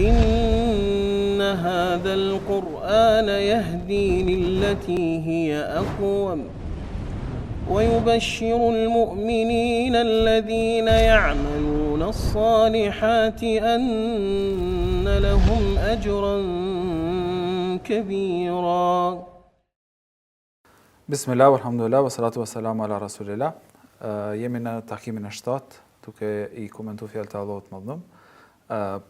إن هذا القرآن يهدي للتي هي أقوم ويبشر المؤمنين الذين يعملون الصالحات أن لهم أجرا كبيرا. بسم الله والحمد لله والصلاة والسلام على رسول الله. Jemi në takimin e 7, duke I komentuar fjalët e Allahut Madhëm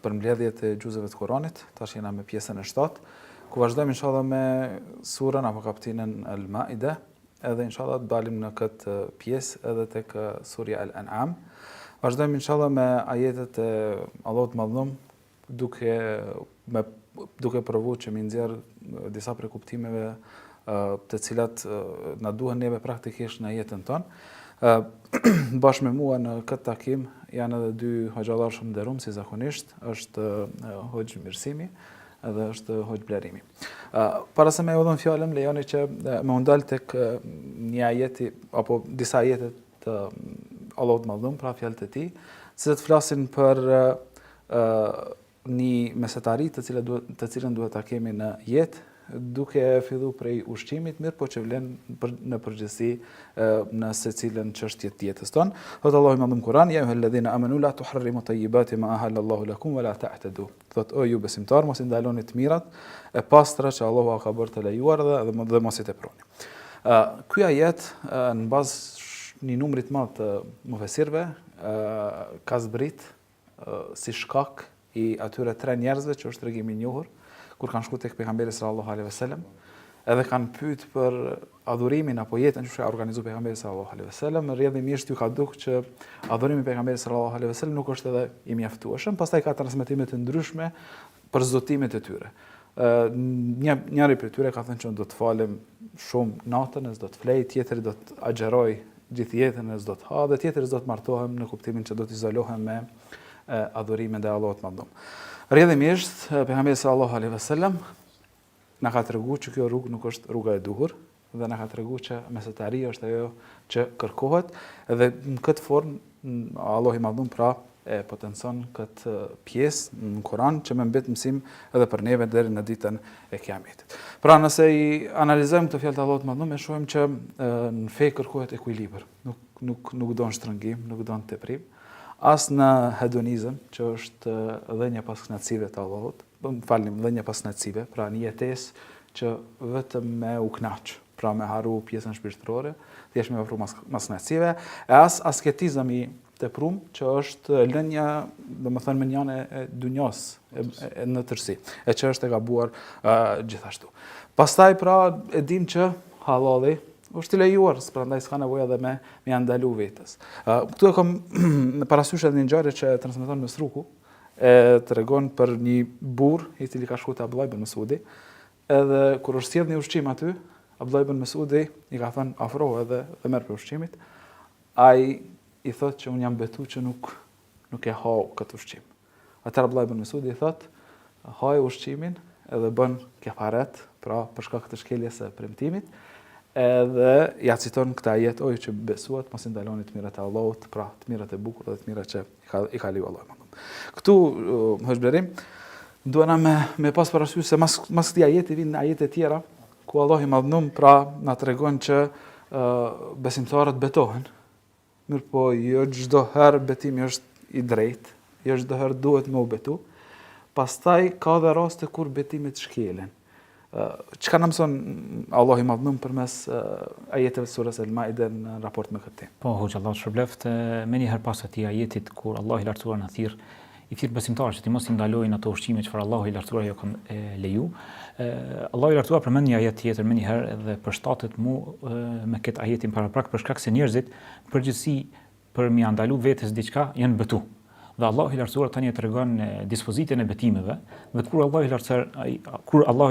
për mbledhjet e xhuzeve të Kuranit. Tash jena me pjesën e 7, ku vazhdojmë inshallah me surën apo kapitullin Al-Maida, edhe inshallah të dalim në këtë pjesë edhe tek surja Al-An'am. Vazhdojmë inshallah me ajetet e Allahut Madhëm, duke provuar që mi nxjerr disa prej kuptimeve të cilat na duhen neve praktikisht në jetën tonë. Bashkë me mua në këtë takim janë edhe dy hoxhallar shumë nderuar si zakonisht, është Hoxh Mirsimi edhe është Hoxh Blerimi. Para se me u dhon fjalën, lejoni që më ndal tek një ajeti apo disa ajete të Allahut Madhëm, pra fjalët e tij, që të flasin për një mesetari të cilën duhet ta kemi në jetë, duke filluar prej ushqimit, mirë po që vlen në përgjithësi në secilën çështje të jetës tonë. Thot Allahu Madhëm Kur'an: "Ya ayyuhalladhina amanu la tuharrimu tayyibati ma ahallallahu lakum wa la ta'tadu." Thot o ju besimtar, mos I ndaloni të mirat e pastra që Allahu ka bërë të lejuar dhe mos I teproni. Ky ajet në bazë një numri të madh të mufesirëve ka zbrit si shkak I atyre tre njerëzve që është tregimi I njohur kur kanë shkuar tek pejgamberi sallallahu alaihi wasallam, edhe kanë pyet për adhurimin apo jetën që ka organizuar pejgamberi sallallahu alaihi wasallam, rrjedhimisht ju ka duk që adhurimi I pejgamberit sallallahu alaihi wasallam nuk është edhe I mjaftueshëm, pastaj ka transmetime të ndryshme për zotimet e tyre. Njëri prej tyre ka thënë që do të falem shumë natën, s'do të flej, tjetri do të agjeroj gjithë jetën, s'do të ha, dhe tjetri s'do të martohem në kuptimin që do të izolohem me adhurimin e Allahut Madhëm. Rrjedhimisht pejgamberi sallallahu alaihi wasallam na ka treguar që kjo rrugë nuk është rruga e duhur dhe na ka treguar që mesetaria është ajo që kërkohet, dhe në këtë formë Allahu I Madhëm pra e potencon këtë pjesë në Kur'an që më mbet mësim edhe për neve deri në ditën e Kiametit. Pra nëse I analizojmë këtë fjalë të Allahut Madhëm, e shohim që në fe kërkohet ekuilibër. Nuk don shtrëngim, nuk don teprim. As në hedonizëm, që është dhënia pas kënaqësive të Allahut, dhënia pas kënaqësive, pra një jetesë që vetëm me u kënaq, pra me haru pjesën shpirtërore, thjesht me ofru mas kënaqësive, e as asketizëm I teprum, që është lënia, domethënë menjane e dunjos në tërësi, e që është e gabuar gjithashtu. Pastaj pra e dim që halali është I lejuar, prandaj s'ka nevojë edhe me ndalu vetes. Këtu e kam në parasysh edhe një ngjarje që transmeton Mesruku, tregon për një burr I cili ka shkuar te Abdullah ibn Mesudi, edhe kur është sjell një ushqim aty, Abdullah ibn Mesudi I ka thënë afrohu edhe merr për ushqimit. Ai I thotë që unë jam betu që nuk e ha këtë ushqim. Atëherë Abdullah ibn Mesudi I thotë, haj ushqimin edhe bën kefaret, pra për shkak të shkeljes së premtimit. Edhe ja citon këtë ajet: "O ju që besuat, mos I ndaloni të mirat e Allahut, pra të mirat e bukura dhe të mirat që I ka lejuar Allahu." Këtu Hoxh Blerim duana me pas parasysh se mas këtij ajeti vijnë ajete tjera ku Allahu I Madhëm pra na tregon që besimtarët betohen. Mirpo jo çdo herë betimi është I drejtë, jo çdo herë duhet me u betu. Pastaj ka dhe raste kur betimet shkelen. Çka na mëson Allahu I Madhëm përmes ajeteve të surës Al-Maida në raport me këtë? Po, hoxha, Allah shpërbleft, me një herë pas atij ajetit kur Allahu I lartësuar na I thirr besimtarët që ti mos I ndalojnë ato ushqime çfarë Allahu I lartësuar jo ka leju. Allahu I lartësuar përmend një ajet tjetër me një herë dhe përshtatet me këtë ajetin paraprak për shkak se njerëzit përgjithësi për mi ndalu vetes diçka janë betu. Dhe Allahu I lartësuar tani e tregon dispozitën e betimeve, dhe kur Allahu I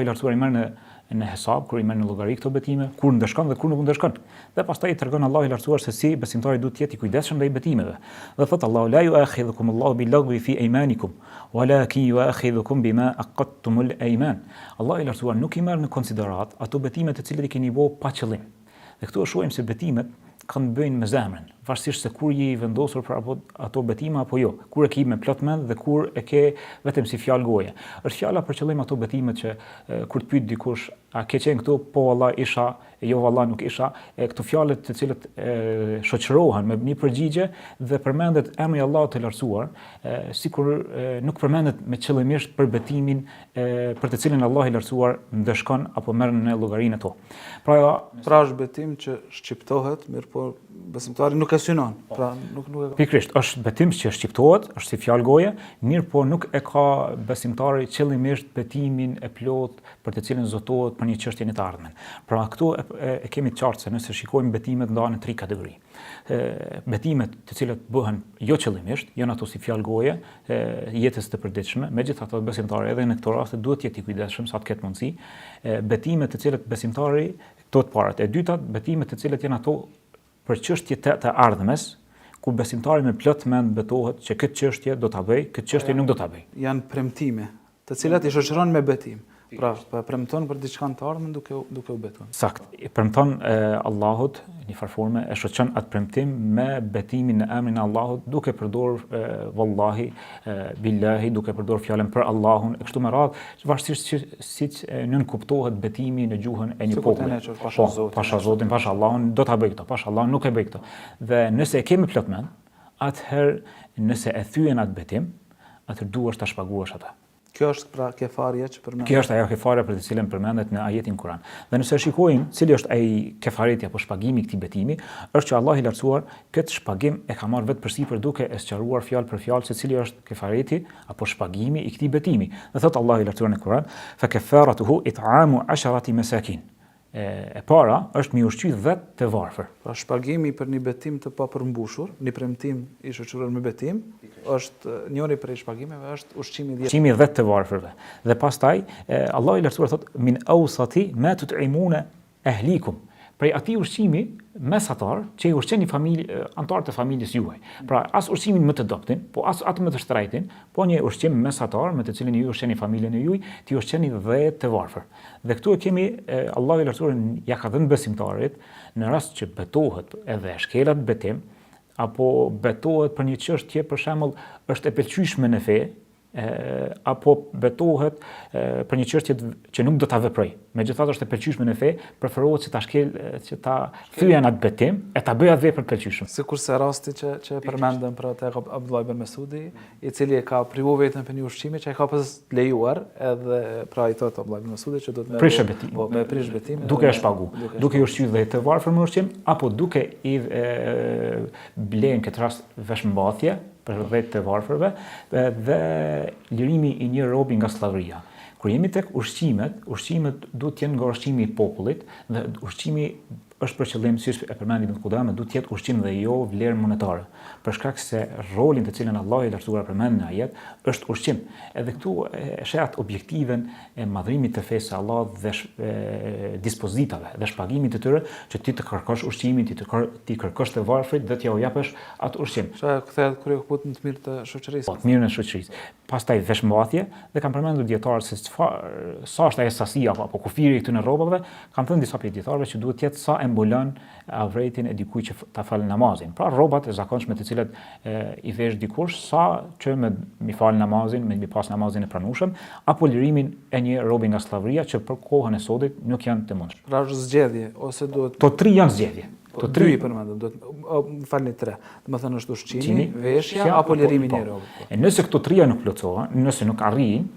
lartësuar I merr në hesab, kur I merr në llogari këto betime, kur ndeshkon dhe kur nuk ndeshkon. Dhe pastaj I tregon Allahu I lartësuar se si besimtari duhet të jetë I kujdesshëm ndaj betimeve. Dhe thot Allahu: "La yu'akhidhukum Allahu bil-lagwi fi aymanikum, walakin yu'akhidhukum bima aqadtumul ayman." Allahu I lartësuar nuk I merr në konsiderat ato betime të cilat I keni bëu pa qëllim. Dhe këtu shohim se betimet kanë të bëjnë me zemrën. varësisht se kur je i vendosur për ato betime apo jo, kur e ke me plot mend dhe kur e ke vetëm si fjalë goje. Është fjala për qëllim ato betime që kur të pyet dikush, a ke qenë këtu? Po valla isha, jo valla nuk isha, këto fjalët të cilët shoqërohen me një përgjigje dhe përmendet emri i Allahut të lartësuar, sikur nuk përmendet me qëllimisht për betimin për të cilin Allah i lartësuar ndëshkon apo merr në llogarinë ato. Pra është betim që shqiptohet, mirë po besimtari nuk e synon. Pra nuk e ka. Pikërisht, është betim që shqiptohet, është si fjalë goje, mirë po nuk e ka besimtari qëllimisht betimin e plot për të cilin zotohet për një çështje në të ardhmen. Pra këtu e kemi të qartë se nëse shikojmë betimet ndahen në 3 kategori. Betimet të cilat bëhen jo qëllimisht, janë ato si fjalë goje, jetës të përditshme, megjithatë besimtari edhe në këto raste duhet të jetë i kujdesshëm sa të ketë mundësi. Betimet të cilat besimtari to të parat. E dyta, betimet të cilat janë ato për çështje të ardhmes, ku besimtari me plot mend betohet që këtë çështje do ta bëj, këtë çështje nuk do ta bëj. Janë premtime, të cilat i shoqëron me betim. Pra, premton për diçka të ardhmen duke u betuar. Sakt. Premton Allahut në një forme e shoqëron atë premtim me betimin në emrin e Allahut, duke përdor wallahi, billahi, duke përdor fjalën për Allahun, e kështu me radhë, varësisht siç nën kuptohet betimi në gjuhën e një populli. Pasha Zotin, pasha Allahun, do ta bëj këtë, pasha Allahun nuk e bëj këtë. Dhe nëse e kemi plot mend, atëherë nëse e thyen atë betim, atëherë duhesh ta shpaguash atë. Kjo është pra kefaria që përmendet. Kjo është ajo kefaria për të cilën përmendet në ajetin Kur'an. Dhe nëse shikojmë cili është ai kefareti apo shpagimi i këtij betimi, është që Allah i lartësuar këtë shpagim e ka marrë vetë përsipër duke e sqaruar fjalë për fjalë se cili është kefareti apo shpagimi i këtij betimi. Dhe thot Allah i lartësuar në Kur'an, fa kafaratuhu it'amu 10 masakin. E para është mi ushqy 10 të varfër. Pra shpagimi për një betim të papërmbushur, një premtim i shoqëruar me betim, është njëri prej shpagimeve është ushqimi 10. Ushqimi 10 të varfërve. Dhe pastaj Allah i lartësuar thot min awsati ma tut'imuna ahlikum. Prej atij ushqimi mesatar që i ushqeni anëtarët e familjes juaj. Pra as ushqimin më të dobtin, po as atë më të shtrejtin, po një ushqim mesatar me të cilin ju ushqeni familjen e juaj, ti ushqeni 10 të varfër. Dhe këtu e kemi Allahu i lartësuar ja ka dhënë besimtarit në rast që betohet edhe shkelat betim apo betohet për një çështje për shembull është e pëlqyeshme në fe, apo betohet për një çështje që nuk do ta veproj. Megjithatë është e pëlqyeshme në fe, preferohet që ta thyen atë betim e ta bëj atë vepër të pëlqyeshme. Sikurse rasti që përmendëm për tek Abdullah ibn Mesudi, i cili e ka privu veten për një ushqimi që ai ka pas lejuar, edhe pra i thotë Abdullah ibn Mesudi që do të prish betim. Po, me prish betim. Duke e shpagu, duke i ushqyer dhe të varfër me ushqim apo duke i blen këtë rast veshmbathje për 10 të varfërve dhe lirimi i një robi nga slllavëria. Kur jemi tek ushqimet duhet të jenë nga ushqimi i popullit dhe ushqimi është për qëllim, si e përmendi Ibn Qudame, duhet të jetë ushqim dhe jo vlerë monetare, për shkak se rolin të cilën Allah i lartësuar përmend në ajet është ushqim. Edhe këtu e shet objektiven e madhrimit të fesë Allah dhe dispozitave dhe shpagimit të tyre që ti të kërkosh ushqimin, ti kërkosh të varfrit dhe t'ja u japësh atë ushqim. Sa kthehet kur e kupton të mirë të shoqërisë. Po, të mirën e shoqërisë. Pastaj veshmbathje dhe kanë përmendur dietarët se sa është ajo sasia apo kufiri këtu në rrobave, kanë thënë disa prej dietarëve që duhet të jetë sa mbulon avretin e dikujt që ta fal namazin. Pra rrobat e zakonshme të cilat i vesh dikush sa që mi fal namazin, mi pas namazin e pranueshëm, apo lirimin e një robi nga slllavëria që për kohën e sotit nuk janë të mundshme. Pra është zgjedhje ose duhet to 3 janë zgjedhje. To 3 përmendëm, duhet falni 3. Domethënë është ushqimi, veshja apo lirimi i një robi. E nëse këto 3 nuk plotësohen, nëse nuk arrijnë,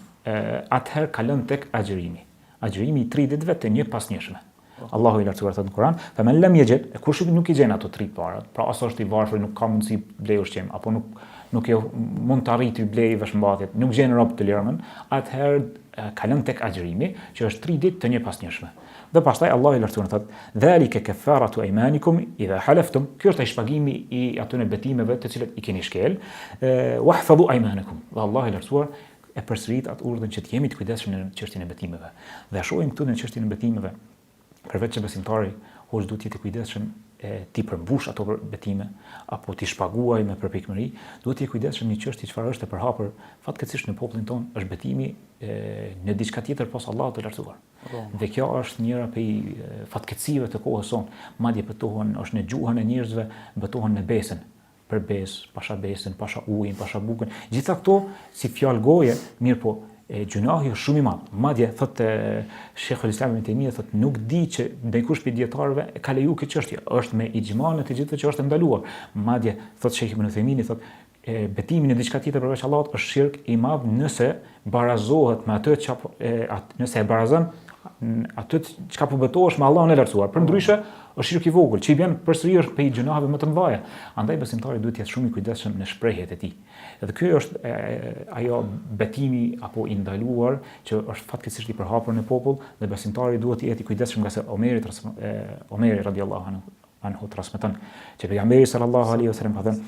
atëherë kalon tek agjërimi. Agjërimi i 3 ditëve të një pasnjëshme. Allahu i lartësuar thot në Kur'an, fa men lam yajid, kush nuk i gjen ato 3 para, pra as është i varfër, nuk ka mundësi blej ushqim, apo nuk e mund të arritë blej veshmbathjet, nuk gjen rob të lirën, atëherë kalon tek agjërimi, që është 3 ditë të një pasnjëshme. Dhe pastaj Allahu i lartësuar thot, dhalika kafaratu aymanikum idha halaftum, kjo është ai shpagimi i atyre betimeve të cilët i keni shkel, wahfadhu aymanakum. Dhe Allahu i lartësuar e përsërit atë urdhën që të jemi të kujdesshëm në çështjen e betimeve. Dhe shohim këtu në çështjen e betimeve, përveç që besimtari duhet të jetë i kujdesshëm ti përmbush ato betime apo ti shpaguaj me përpikmëri, duhet të je kujdesshëm një çështje çfarë është e përhapur fatkeqësisht në popullin ton, është betimi në diçka tjetër posa Allahut të lartësuar. Dhe kjo është njëra prej fatkeqësive të kohës sonë, madje betohen është në gjuhën e njerëzve, betohen në besën, për besë, pasha besën, pasha ujin, pasha bukën. Gjitha këto si fjalë goje, mirë po gjunahi është shumë i madh. Madje thotë Sheikhul Islam Ibn Taymija thotë nuk di që ndonjëkush prej dietarëve ka leju këtë çështje, është me ixhman e të gjithë që është ndaluar. Madje thotë Sheikh Ibn Taymija thotë betimi në diçka tjetër përveç Allahut është shirk i madh nëse barazohet me atë nëse e barazon atë çka po betohesh me Allahun e lartësuar. Përndryshe është shirk i vogël, që i vjen përsëri është prej gjunaheve më të mëdha. Andaj besimtari duhet të jetë shumë i kujdesshëm në shprehjet e tij. Edhe ky është ajo betimi apo i ndaluar që është fatkeqësisht i përhapur në popull dhe besimtari duhet të jetë i kujdesshëm nga se Omeri radhiyallahu anhu transmeton që pejgamberi sallallahu alaihi wasallam ka thënë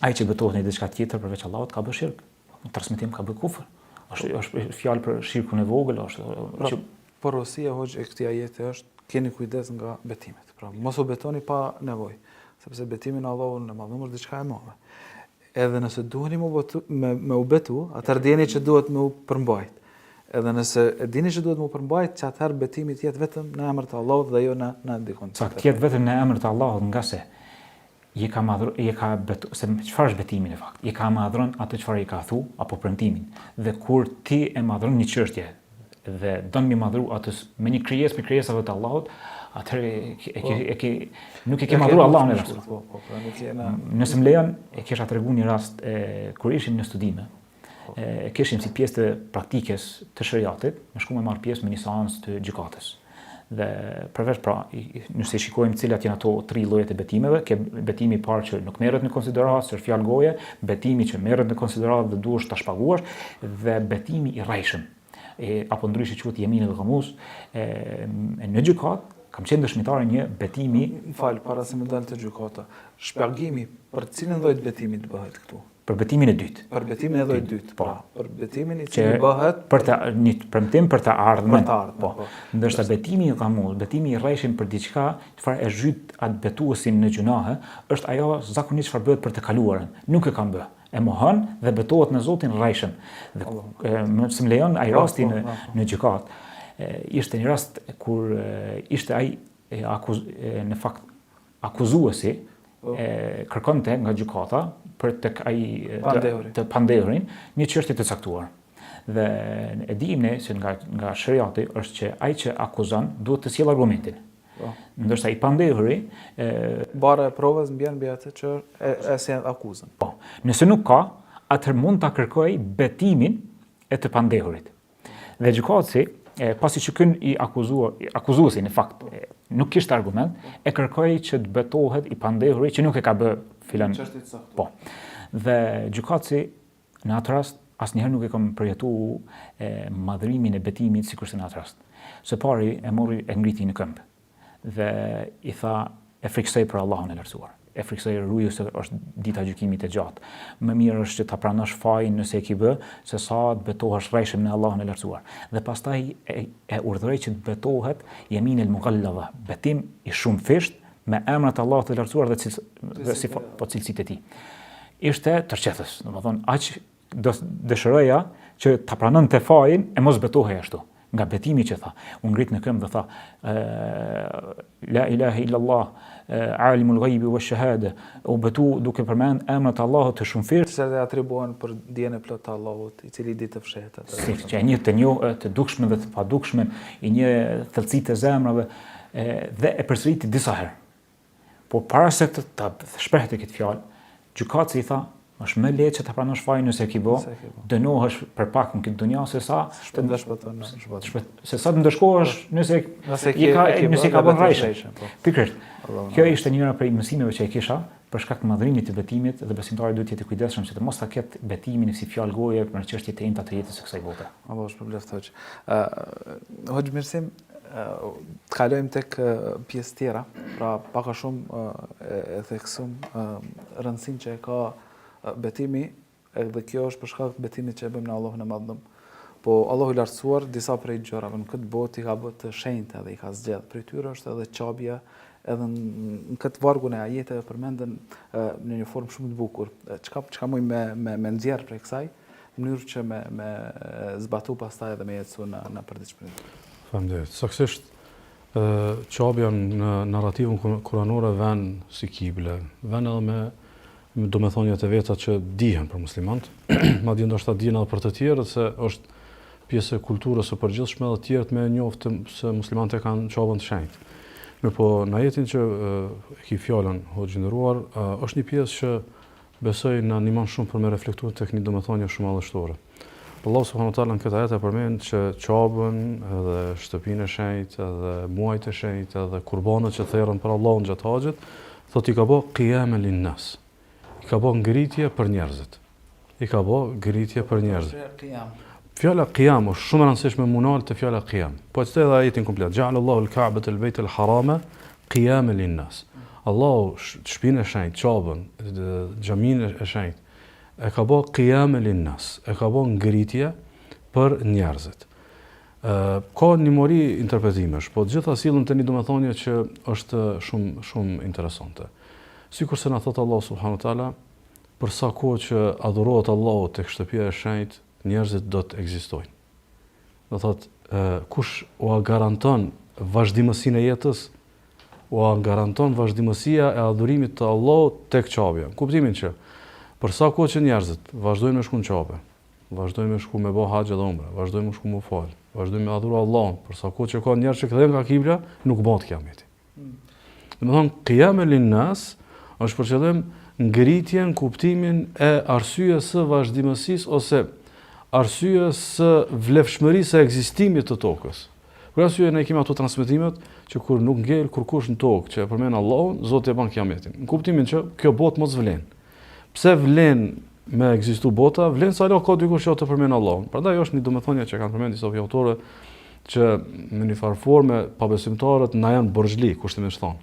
ai që betohet në diçka tjetër përveç Allahut ka bërë shirk. Në transmetim ka bërë kufër. Është fjalë për shirkun e vogël, është porosia e këtij ajeti është keni kujdes nga betimet. Pra mos u betoni pa nevojë, sepse betimi në Allahun e Madhëruar është diçka e madhe. Edhe nëse duheni me u betu, atëherë dini që duhet me u përmbajt. Edhe nëse dini që duhet me u përmbajt, që atëherë betimi të jetë vetëm në emër të Allahut dhe jo në dikon tjetër. Sakt, jetë vetëm në emër të Allahut, nga se se çfarë është betimi në fakt? Je ka madhron atë çfarë i ka thu apo premtimin. Dhe kur ti e madhron një çështje dhe don mi madhru atë me një krijesë me krijesave të Allahut, atëherë nuk e ke madhru Allahun e lartësuar. Nëse më lejon, e kisha treguar një rast kur ishim në studime. Kishim si pjesë të praktikës të shariatit, më shkuam me marr pjesë me një seancë të gjykatës. Dhe përveç pra, nëse shikojmë cilat janë ato 3 llojet e betimeve, ke betimi i parë që nuk merret në konsideratë, është fjalë goje, betimi që merret në konsideratë dhe duhesh ta shpaguash, dhe betimi i rrejshëm. Apo ndryshe quhet yeminul ghamus, në gjykat kam qenë dëshmitare një betimi, para se më dalë të gjykata, shpjegimi për cilën lloj betimi të bëhet këtu? Për betimin e dytë. Për betimin e llojit dytë. Po. Për betimin i cili bëhet për një premtim për të ardhmen. Po. Ndërsa betimi i ghamus, betimi i rrejshëm për diçka, çfarë e zhyt atë betuesin në gjunahe, është ajo zakonisht çfarë bëhet për të kaluarën. Nuk e ka bë. E mohon dhe betohet në Zotin rrejshëm. Dhe më lejon ai rasti në gjykat. Ishte një rast kur ishte ai në fakt akuzuesi kërkonte nga gjykata për tek ai të pandehurin një çështje të caktuar. Dhe e dimë ne se nga shariati është që ai që akuzon duhet të sjellë argumentin. Ndërsa i pandehuri bara e provës mbien mbi atë që e sjell akuzën. Po. Nëse nuk ka, atëherë mund ta kërkojë betimin e të pandehurit. Dhe gjykatësi pasi që ky i akuzuesi në fakt nuk kishte argument, e kërkoi që të betohet i pandehuri që nuk e ka bë filan. Po. Dhe gjykatësi në atë rast asnjëherë nuk e kam përjetuar madhrimin e betimit sikurse në atë rast. Së pari e ngriti në këmbë dhe i tha e friksoj për Allahun e lartësuar. E friksoj ruju se është dita gjykimit e gjatë. Më mirë është që ta pranosh fajin nëse e ke bë, se sa të betohesh rrejshëm në Allahun e lartësuar. Dhe pastaj e urdhëroi që të betohet yemin el mughallava, betim i shumëfisht me emrat e Allahut të lartësuar dhe cilësitë e tij. Ishte tërqethës, domethënë aq dëshiroja që ta pranonte fajin e mos betohej ashtu. Nga betimi që tha, u ngrit në këmbë dhe tha la ilaha illallah, alimul ghaibi wash shahada, u betu duke përmend emrat e Allahut të shumëfirë, se dhe atribuohen për dijen e plotë të Allahut, i cili ditë të fshehtë. Si që e një të dukshme dhe të padukshme, i një thellësitë të zemrave dhe e përsëriti disa herë. Po para se të shprehte këtë fjalë, gjykatësi i tha, është më lehtë që ta pranosh fajin nëse ke bë, dënohesh për pak në këtë dunjë se sa të ndeshpëton në shpëtim. Se sa të ndeshkohesh nëse ka bën rrejshëm. Pikërisht. Kjo ishte njëra prej mësimeve që e kisha për shkak të madhrimit të betimit dhe besimtari duhet të jetë i kujdesshëm se të mos ta ketë betimin si fjalë goje për çështje të imta të jetës së kësaj bote. Allah shpërblet hoxh. Hoxh mirësim, të kalojmë tek pjesë tjera, pra pak a shumë e theksum rëndësinë që e ka betimi, edhe kjo është për shkak të betimit që e bëjmë në Allahun e Madhëm. Po Allahu i lartësuar disa prej gjërave në këtë botë i ka bërë të shenjtë dhe i ka zgjedhur. Prej tyre është edhe çabja edhe në këtë vargun e ajeteve përmenden në një formë shumë të bukur. Çka mund me nxjerr prej kësaj, në mënyrë që me zbatu pastaj edhe me jetësu në përditshmëri. Faleminderit. Saktësisht qabja në narrativën kuranore vën si kible, vën edhe me domethëniet e veta që dihen për muslimanët, madje ndoshta dihen edhe për të tjerët se është pjesë e kulturës së përgjithshme dhe të tjerët me njoftë se muslimanët e kanë qabën të shenjtë. Mirpo në ajetin që e ki fjalën hoxhë nderuar, është një pjesë që besoj na animon shumë për me reflektuar tek një domethënie shumë madhështore. Allah subhanahu wa taala në këtë ajet e përmend që qabën edhe shtëpinë e shenjtë, edhe muajt e shenjtë, edhe qurbanët që therrën për Allahun gjatë haxhit, thotë i ka bë qiyamen linnas. I ka bë ngritje për njerëzit. I ka bë ngritje për njerëzit. Fjala qiyam është shumë e rëndësishme munal të fjala qiyam. Po të edhe ajetin komplet. Ja'ala Allahu al-Ka'bata al-Bayt al-Harama qiyaman lin-nas. Allahu shtëpinë e shenjtë, qabën, xhaminë e shenjtë e ka bë qiyaman lin-nas. E ka bë ngritje për njerëzit. Ka një mori interpretimesh, po të gjitha sillen të një domethënie që është shumë interesante. Sikur se na thot Allah subhanahu wa taala, për sa kohë që adhurohet Allahu tek shtëpia e shenjtë, njerëzit do të ekzistojnë. Do thot, kush u garanton vazhdimësinë e jetës, u garanton vazhdimësia e adhurimit të Allahut tek qabja. Kuptimin që për sa kohë që njerëzit vazhdojnë me shku në qabe, vazhdojnë me shku me bë haxh edhe umre, vazhdojnë me shku me fal, vazhdojnë me adhuru Allahun, për sa kohë që ka njerëz që kthehen nga kibla, nuk bëhet kiameti. Domethënë qiyamen linnas është për qëllim ngritjen, kuptimin e arsyes së vazhdimësisë ose arsyes së vlefshmërisë e ekzistimit të tokës. Për arsye ne kemi ato transmetimet që kur nuk ngel kurkush në tokë që e përmend Allahun, Zoti e bën kiametin. Në kuptimin që kjo botë mos vlen. Pse vlen me ekzistu bota? Vlen sa lo ka dikush që të përmend Allahun. Prandaj është një domethënie që kanë përmendur disa autorë që në një farë forme pabesimtarët na janë borxhli, kushtimisht thonë.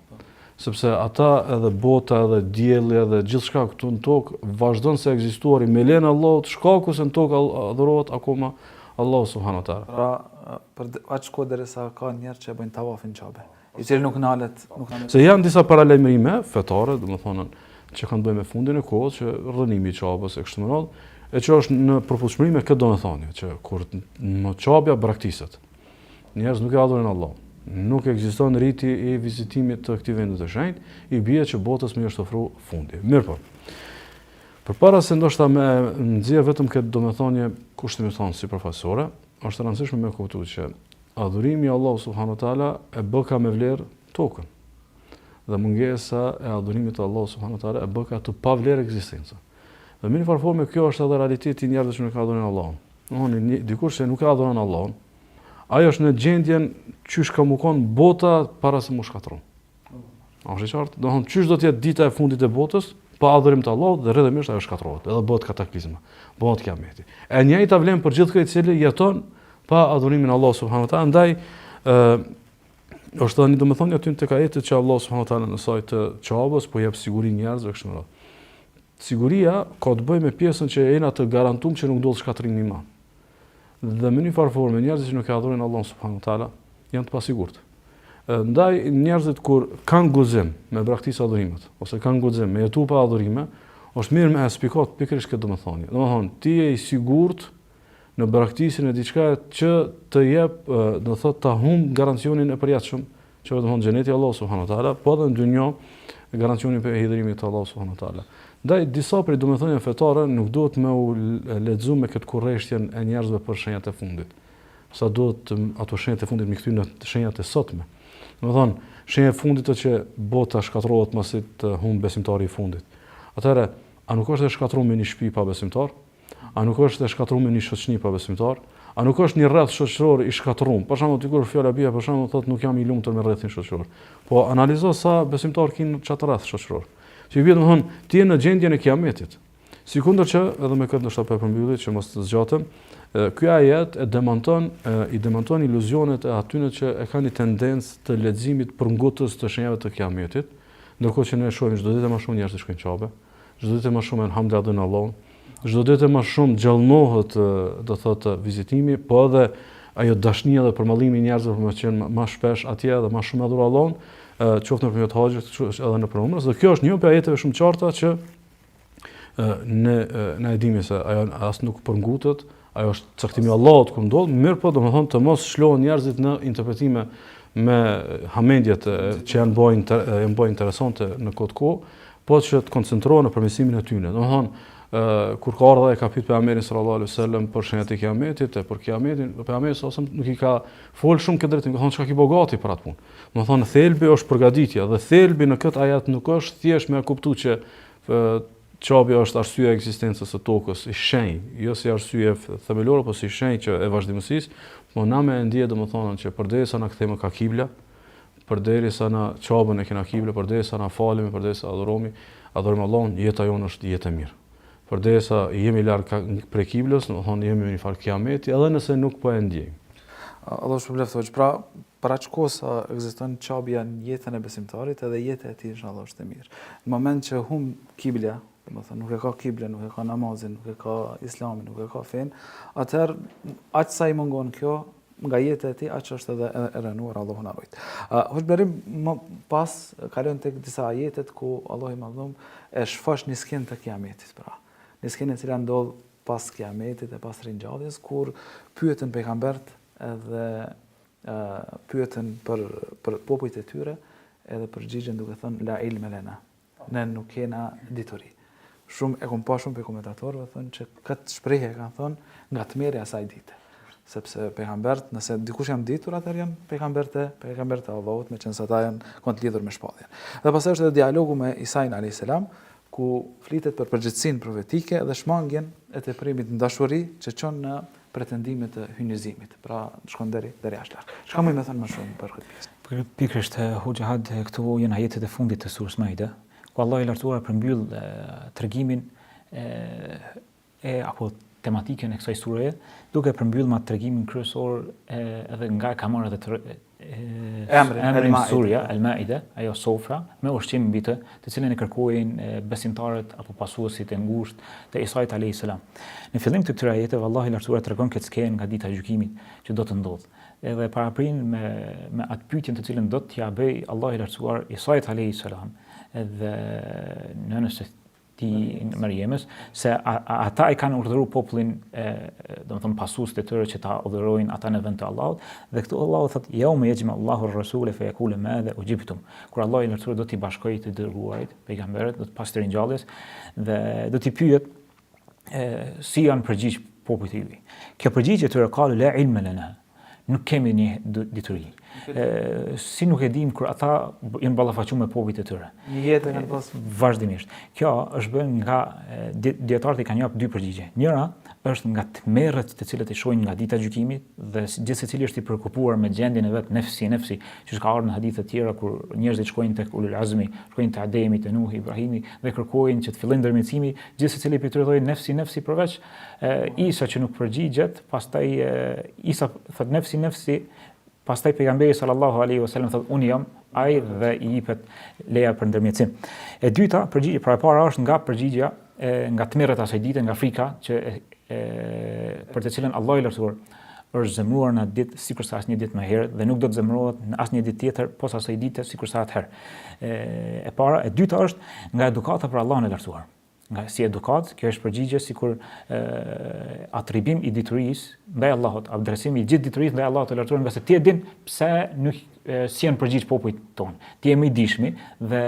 Sepse ata edhe bota, edhe dielli, edhe gjithçka këtu në tokë vazhdon se ekzistuari me lejen e Allahut, shkaku se në tokë adhurohet akoma Allahu subhanahu wa taala. Pra, për aq kohë derisa ka njerëz që bëjnë tavafin qabe, i cili nuk nalet. Se janë disa paralajmërime fetare, domethënë që kanë të bëjnë me fundin e kohës, që rrënimi i qabës e kështu me radhë, e që është në përputhshmëri me këtë domethënie, që kur në qabja braktiset, njerëz nuk e adhurojnë Allahun. Nuk ekziston riti i vizitimit të këtij vendi të shenjtë, i bie që botës më është ofruar fundi. Mirë po. Përpara se ndoshta me nxjerr vetëm këtë domethënie kushtimisht thonë si profesore, është e rëndësishme me kuptuar që adhurimi i Allahut subhanahu wa taala e bë ka me vlerë tokën. Dhe mungesa e adhurimit të Allahut subhanahu wa taala e bë ka të pa vlerë ekzistencën. Dhe në një farë forme kjo është edhe realiteti i njerëzve që nuk adhurojnë Allahun. Domthonë dikush që nuk e adhuron Allahun, ajo është në gjendjen qysh ka mu kon bota para se mu shkatron. A është e qartë? Domthonë qysh do të jetë dita e fundit e botës pa adhurim të Allahut dhe rrëdhëmisht ajo shkatrohet, edhe bëhet kataklizma, bëhet kiameti. E njëjta vlen për gjithë këtë i cili jeton pa adhurimin e Allahut subhanuhu teala, ndaj është tani domethënë aty tek ajetet që Allah subhanuhu teala në sajt të qabës po jep siguri njerëzve kështu më radh. Siguria ka të bëjë me pjesën që jena të garantuar që nuk do të shkatrim një man. Dhe në një farë forme njerëzit që nuk e adhurojnë Allahun subhanuhu teala janë të pasigurt. Ndaj njerëzit kur kanë guxim me braktisë adhurimet ose kanë guxim me jetu pa adhurime, është mirë me spikat pikërisht këtë domethënie. Domethënë ti je i sigurt në braktisjen e diçka që të jep, do thotë ta humb garancionin e përjetshëm, që domethënë xheneti i Allahut subhanuhu teala, po edhe në dynjë garancionin për hidhurimin të Allahut subhanuhu teala. Ndaj disa prej domethënieve fetare nuk duhet me u lexuar me këtë kurreshtjen e njerëzve për shenjat e fundit. Sa duhet ato shenjat e fundit me këtyre shenjat e sotme. Domethënë, shenja e fundit është që bota shkatërrohet pasi të humb besimtari i fundit. Atëherë, a nuk është e shkatërruar me një shtëpi pa besimtar? A nuk është e shkatërruar me një shoqëni pa besimtar? A nuk është një rreth shoqëror i shkatërruar? Për shembull, dikur fjala bie, për shembull, thotë nuk jam i lumtur me rrethin shoqëror. Po analizo sa besimtar kanë çat rreth shoqëror. Që i bie domethënë ti je në gjendjen e kiametit. Sikundër që edhe me këtë ndoshta po e përmbyllit që mos të zgjatem, ky ajet i demonton iluzionet e atyre që e kanë një tendencë të leximit për ngutës të shenjave të kiametit, ndërkohë që ne shohim çdo ditë më shumë njerëz që shkojnë qabe, çdo ditë më shumë elhamdullahu Allahun, çdo ditë më shumë gjallënohet do thotë vizitimi, po edhe ajo dashnia dhe përmallimi i njerëzve për të qenë më shpesh atje dhe më shumë adhuro Allahun, qoftë nëpërmjet haxhit, edhe nëpër umrës, dhe kjo është një prej ajeteve shumë qarta që ne e dimi se ajo as nuk përngutet, ajo është caktimi i Allahut kur ndodh, mirë po domethënë të mos shlohen njerëzit në interpretime me hamendjet që janë bëjnë interesante në këtë kohë, po që të koncentrohen në përmirësimin e tyre. Domethënë kur ka ardhur e ka pyet pejgamberin sallallahu alaihi wasallam për shenjat e kiametit, për kiametin, pejgamberi sallallahu alaihi wasallam nuk i ka fol shumë këtë drejtim, ka thonë çka ki bogati për atë punë. Domethënë thelbi është përgatitja dhe thelbi në këtë ajet nuk është thjesht me kuptuar që qabi është arsye e ekzistencës së tokës, i shenjë, jo si arsye themelore, po si shenjë që e vazhdimësisë, po na me ndje domethënë që përderisa na kthehemi ka kibla, përderisa na qabën e kena kibla, përderisa na falemi, përderisa adhurojmë Allahun, jeta jonë është jetë e mirë. Përderisa jemi larg prej kiblës, domethënë jemi në një farë kiameti, edhe nëse nuk po e ndjejmë. Allah shpëlbeft hoxh. Pra, para çka sa ekziston qabja në jetën e besimtarit, edhe jeta e tij inshallah është e mirë. Në moment që kibla, domethënë nuk e ka kibla, nuk e ka namazin, nuk e ka islamin, nuk e ka fen, atëherë aq sa I mungon kjo nga jeta e tij, aq është edhe e rënuar, Allahu na ruaj. Hoxh Berim, më pas kalon tek disa ajetet ku Allahu I Madhum e shfosh nisken të kiametit, pra. Nisken e cila ndodh pas kiametit e pas ringjalljes, kur pyetën pejgambert edhe pyetën për popujt e tyre, edhe përgjigjen duke thënë la ilme lena. Ne nuk kena dituri. Shumë pa shumë për komentatorëve thonë që këtë shprehje kanë thonë nga tmerrja e asaj dite. Sepse pejgambert, nëse dikush janë ditur, atëherë janë pejgambert e Allahut, meqense ata janë kanë lidhur me shpalljen. Dhe pastaj është edhe dialogu me Isain alayhis salam, ku flitet për përgjithësinë profetike dhe shmangjen e teprimit në dashuri që çon në pretendimet e hynizimit. Pra shkon deri jashtë. Çka më thënë më shumë për këtë pjesë? Pikërisht Hoxha këtu janë ajetet e fundit të surës Maide, ku Allah I lartësuar përmbyll tregimin apo tematikën e kësaj sureje, duke përmbyll me tregimin kryesor edhe nga ka marrë edhe emrin surja Al-Maide, ajo sofra me ushqim mbi të cilën e kërkojnë besimtarët apo pasuesit e ngushtë të Isait alayhis salam. Në fillim të këtyre ajeteve Allah I lartësuar tregon këtë skenë nga dita e gjykimit që do të ndodhë. Edhe paraprin me atë pyetjen të cilën do t'ja bëj Allah I lartësuar Isait alayhis salam edhe nënës ti Mariemës, se ata I kanë urdhëruar popullin, domethënë pasuesit e tyre që ta adhurojnë ata në vend të Allahut, dhe këtu Allahu thotë yawma yajma Allahu ar-rasula fa yaqulu madha ujibtum. Kur Allah I lartësuar do t'i bashkojë të dërguarit, pejgamberët, do të pas të ringjalljes dhe do t'i pyet si janë përgjigj popujt e juaj. Kjo përgjigje tyre qalu la ilma lana. Nuk kemi një dituri. Si nuk e dim kur ata janë ballafaquar me popujt e tyre. Një jetë kanë pas vazhdimisht. Kjo është bën nga dietarët I kanë jap dy përgjigje. Njëra është nga tmerrët të cilët I shohin nga dita e gjykimit dhe gjithsesi cili është I preokupuar me gjendjen e vet nefsi, që ka ardhur në hadithe të tjera kur njerëzit shkojnë tek ulul azmi, shkojnë te Ademi, te Nuhi, Ibrahimi dhe kërkojnë që të fillojnë ndërmjetësimi, gjithsesi cili prej tyre thonë nefsi përveç Isa që nuk përgjigjet, pastaj Isa thot nefsi, pastaj pejgamberi sallallahu alaihi wasallam thot unë jam ai dhe I jepet leja për ndërmjetësim. E dyta përgjigje pra e para është nga përgjigja nga tmerrët asaj dite, nga frika që për të cilën Allah I lartësuar është zemruar në atë ditë sikur sa asnjë ditë më herët dhe nuk do të zemrohet në asnjë ditë tjetër posa asaj dite sikur sa atëherë. E dyta është nga edukata për Allahun e lartësuar. Nga si edukat, kjo është përgjigje sikur atribim I diturisë ndaj Allahut, adresimi I gjithë diturisë ndaj Allahut të lartësuar, nga se ti e din pse nuk si janë përgjigj popujt tonë. Ti je më I dishmi dhe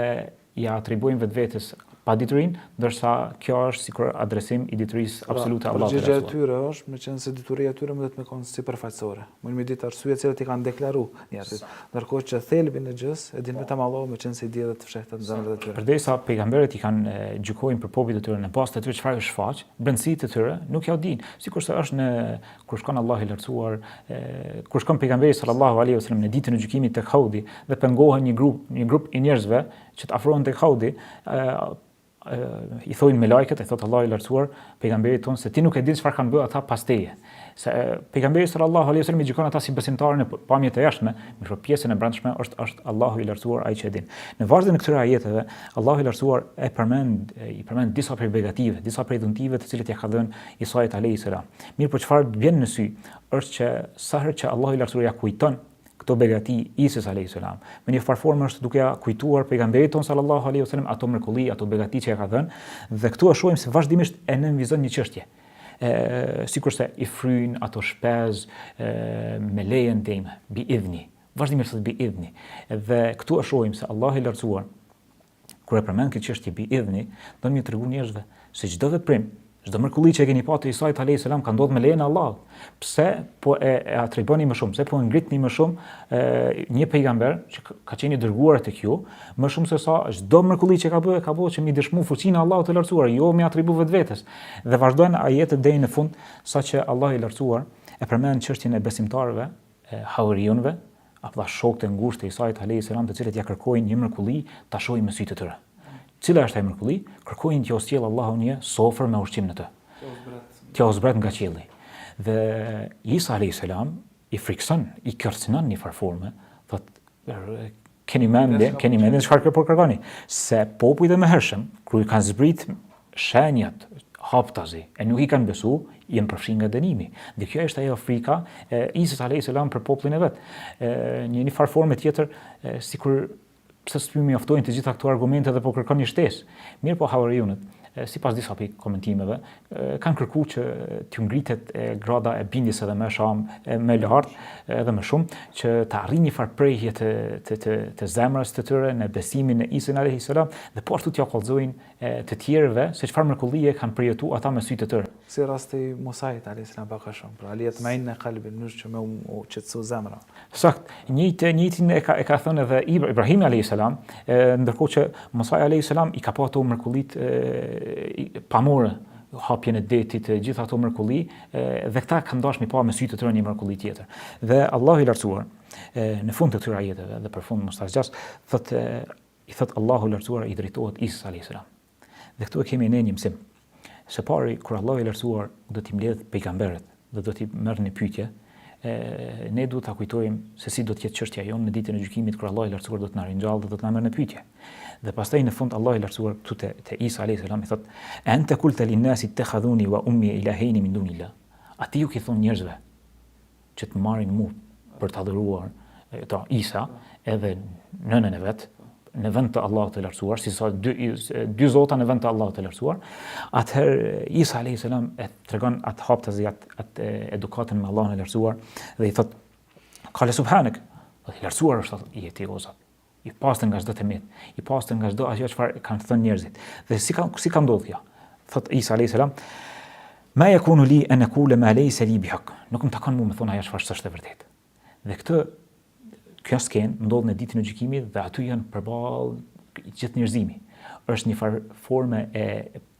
ja atribuojmë vetvetes pa diturinë, ndërsa kjo është sikur adresim I diturisë absolute Allahut. Përgjigjja e tyre është, meqense dituria e tyre mund të qenë sipërfaqësore. Mund të ditë arsyet që I kanë deklaruar njerëzit. Ndërkohë që thelbin e gjës e din vetëm Allahu, meqense I di edhe të fshehta në zemrat e tyre. Përderisa pejgamberët I kanë gjykojnë për popujt e tyre në bazë të tyre çfarë është shfaq, brendësitë e tyre nuk ja dinë. Sikurse është kur shkon Allahu I lartësuar, kur shkon pejgamberi sallallahu alaihi wasallam në ditën e gjykimit tek Haudi dhe pengohen një grup I njerëzve që të afrohen tek Haudi, I thojnë me lajket, thot Allah I lartësuar pejgamberit tonë se ti nuk e din çfarë kanë bërë ata pas teje. Se pejgamberi sallallahu alaihi wasallam I gjykon ata si besimtarë në pamje të jashtme, por pjesën e brendshme është Allahu I lartësuar ai që e din. Në vazhdim të këtyre ajeteve, Allahu I lartësuar I përmend disa prej begative, disa prej dhuntive të cilët ja ka dhënë Isait alayhis salam. Mirë, por çfarë vjen në sy është që sa herë që Allahu I lartësuar ja kujton këto begati Isis alayhis salam. Me një farformë është duke ja kujtuar pejgamberit ton sallallahu alaihi wasallam ato mrekulli, ato begati që ja ka dhënë, dhe këtu e shohim se vazhdimisht e nënvizon një çështje. Sikurse i fryn ato shpez me lejen time, bi idhni. Vazhdimisht thot bi idhni. Dhe këtu e shohim se Allahu i lartësuar kur e përmend këtë çështje bi idhni, do më tregu njerëzve se çdo veprim, çdo mrekulli që e keni pasur Isait alayhis salam ka ndodhur me lejen e Allahut. Pse po e atriboni më shumë? Pse po ngritni më shumë një pejgamber që ka qenë i dërguar tek ju, më shumë se sa çdo mrekulli që ka bërë që mi dëshmu fuqinë e Allahut të lartësuar, jo mi atribu vetvetes. Dhe vazhdojnë ajetet deri në fund, saqë Allahu i lartësuar e përmend çështjen e besimtarëve, hawarionëve, apo shokët e ngushtë të Isait alayhis salam, të cilët ja kërkojnë një mrekulli ta shohin me sytë të tyre. Cila është ai mrekulli? Kërkojnë t'ju sjell Allahu një sofër me ushqim në të. T'ju zbret nga qielli. Dhe Isa alayhis salam i frikson, i kërcënon një farforme, thotë keni mendje çfarë po kërkoni? Se popujt e mëhershëm, kur i kanë zbrit shenjat haptazi, e nuk i kanë besu, jenë përfshin nga dënimi. Dhe kjo është ajo frika Isës alayhis salam për popullin e vet. Një farforme tjetër, sikur pse s'ju mjaftojnë të gjitha këto argumente dhe po kërkon një shtesë. Mirë po hawarionët, sipas disa komentimeve, kanë kërkuar që t'ju ngritet grada e bindjes edhe më lart, edhe më shumë, që të arrijë një farprehje të zemrës të tyre në besimin në Isën alayhis salam, dhe po ashtu t'ja kallëzojnë të tjerëve se çfarë mrekullie kanë përjetuar ata me sytë të tyre. Si rasti Musait alayhis salam pak a shumë, pra aliet me në qalbin, nuk që më u qetësu zemra. Sakt, njëjtin e ka thënë edhe Ibrahim alayhis salam, ndërkohë që Musa alayhis salam i ka pa ato mrekullit pamore, hapjen e detit, gjitha ato mrekulli, dhe këta kanë dashur mi pa me sytë të tyre një mrekulli tjetër. Dhe Allahu i lartësuar në fund të këtyre ajeteve dhe për fund mos ta zgjas, i thot Allahu i lartësuar i drejtohet Isës alayhis salam. Dhe këtu e kemi ne një mësim. Së pari, kur Allahu i lartësuar do t'i mbledh pejgamberët dhe do t'i merr një pyetje, ne duhet ta kujtojmë se si do të jetë çështja jonë në ditën e gjykimit kur Allahu i lartësuar do të na ringjallë dhe do të na merr në pyetje. Dhe pastaj në fund Allahu i lartësuar këtu te Isa alayhis salam i thotë: "Anta qulta lin-nasi ittakhadhuni wa ummi ilahayn min dunillah." Ati ju ki thon njerëzve që të marrin mua për ta adhuruar Isa edhe nënën e vet në vend të Allahut të lartësuar, si sa dy zota në vend të Allahut të lartësuar. Atëherë Isa alayhis salam e tregon atë haptazi, atë edukatën me Allahun e lartësuar dhe i thot: "Qala subhanak." I lartësuar është i jeti o Zot, i pastër nga çdo temet, i pastër nga çdo asgjë çfarë kanë thënë njerëzit. Dhe si ka ndodhur kjo? Thot Isa alayhis salam: "Ma yakunu li an aqula ma laysa li bihaq." Nuk më takon mua të them ajo çfarë s'është e vërtetë. Dhe kjo skenë ndodh në ditën e gjykimit dhe aty janë përballë gjithë njerëzimi. Është një forme e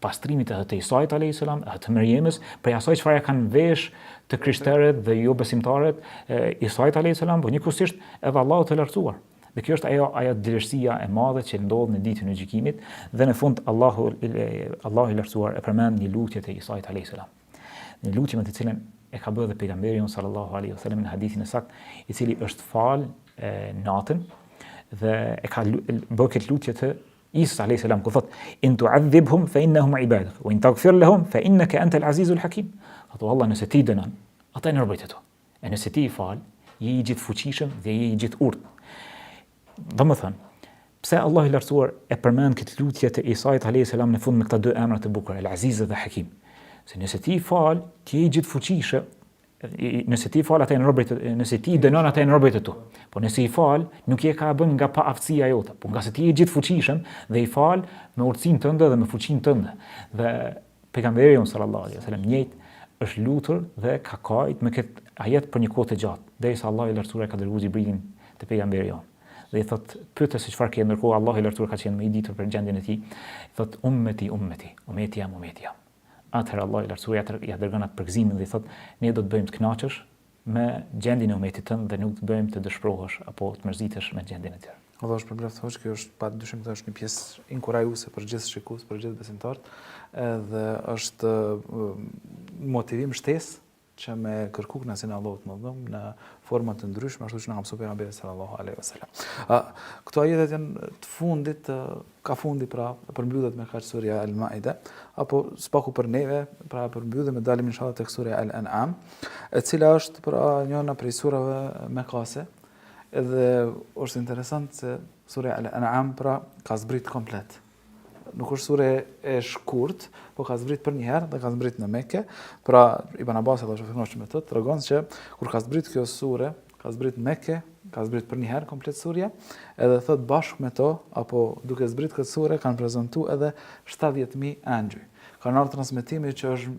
pastrimit edhe të Isait alayhis salam, të Meriemës, për asaj çfarë kanë vesh të krishterët dhe jo besimtarët, Isait alayhis salam, por njëkohësisht edhe Allahu të lartësuar. Dhe kjo është ajo dëlërsia e madhe që ndodh në ditën e gjykimit dhe në fund Allahu i lartësuar e përmend një lutje te Isait alayhis salam. Një lutje me të cilën e ka bërë dhe pejgamberi sallallahu alaihi wasallam në hadithin e saktë, i cili është fal natën dhe e ka bërë këtë lutje të Isa alayhis salam, ku thot: "In tu'adhibhum fa innahum ibaduk wa in taghfir lahum fa innaka antal azizul hakim." Ato Allah nëse ti dënon, ata në rrobët e tu. E nëse ti i fal, je i gjithë fuqishëm dhe je i gjithë urtë. Domethënë, pse Allah i lartësuar e përmend këtë lutje të Isait alayhis salam në fund me këta dy emra të bukura, El Aziz dhe Hakim. Se nëse ti i fal, ti je i gjithë fuqishëm. Nëse ti i fal, ata në rrobët, nëse ti i dënon, ata në rrobët e tu. Po nëse i fal, nuk je ka bën nga paaftësia jote, po nga se ti je i gjithë fuqishëm dhe i fal me urtësinë tënde dhe me fuqinë tënde. Dhe pejgamberi sallallahu alaihi wasallam njëjtë është lutur dhe ka kajt me këtë ajet për një kohë të gjatë, derisa Allah i lartësuar ka dërguar Xhibrilin te pejgamberi jon. Dhe i thot: "Pyete se çfarë ke", ndërkohë Allah i lartësuar ka qenë më i ditur për gjendjen e tij. I thot: "Ummeti, umeti jam." Atëherë Allah i lartësuar ja dërgon atë përgëzimin dhe i thot: "Ne do të bëjmë të kënaqësh me gjendjen e umetit tënd dhe nuk të bëjmë të dëshpërohesh apo të mërzitesh me gjendjen e tjerë." Allah është përbleft hoç, kjo është padyshim që është një pjesë inkurajuese për gjithë shikues, për gjithë besimtarët, edhe është motivim shtesë që me kërku kënaqësinë e Allahut më dhëm në forma të ndryshme, ashtu që na mësoi pejgamberi sallallahu alaihi wasallam. Këto ajetet janë të fundit, ka fundi pra përmbyllet me kaq surja Al-Maida, apo spaku për neve, pra përmbyllet me dalim inshallah tek surja Al-An'am, e cila është pra njëra prej surave mekase, edhe është interesant se sura Al-An'am pra ka zbrit komplet. Nuk është sure e shkurt, po ka zbrit për një herë dhe ka zbrit në Mekë. Pra Ibn Abbas edhe shofinosh me të tregon se kur ka zbrit kjo sure, ka zbrit në Mekë, ka zbrit për një herë komplet surja, edhe thot bashkë me to, apo duke zbrit këtë sure, kanë prezantuar edhe 70.000 engjëj. Kanë ardhur transmetimi që është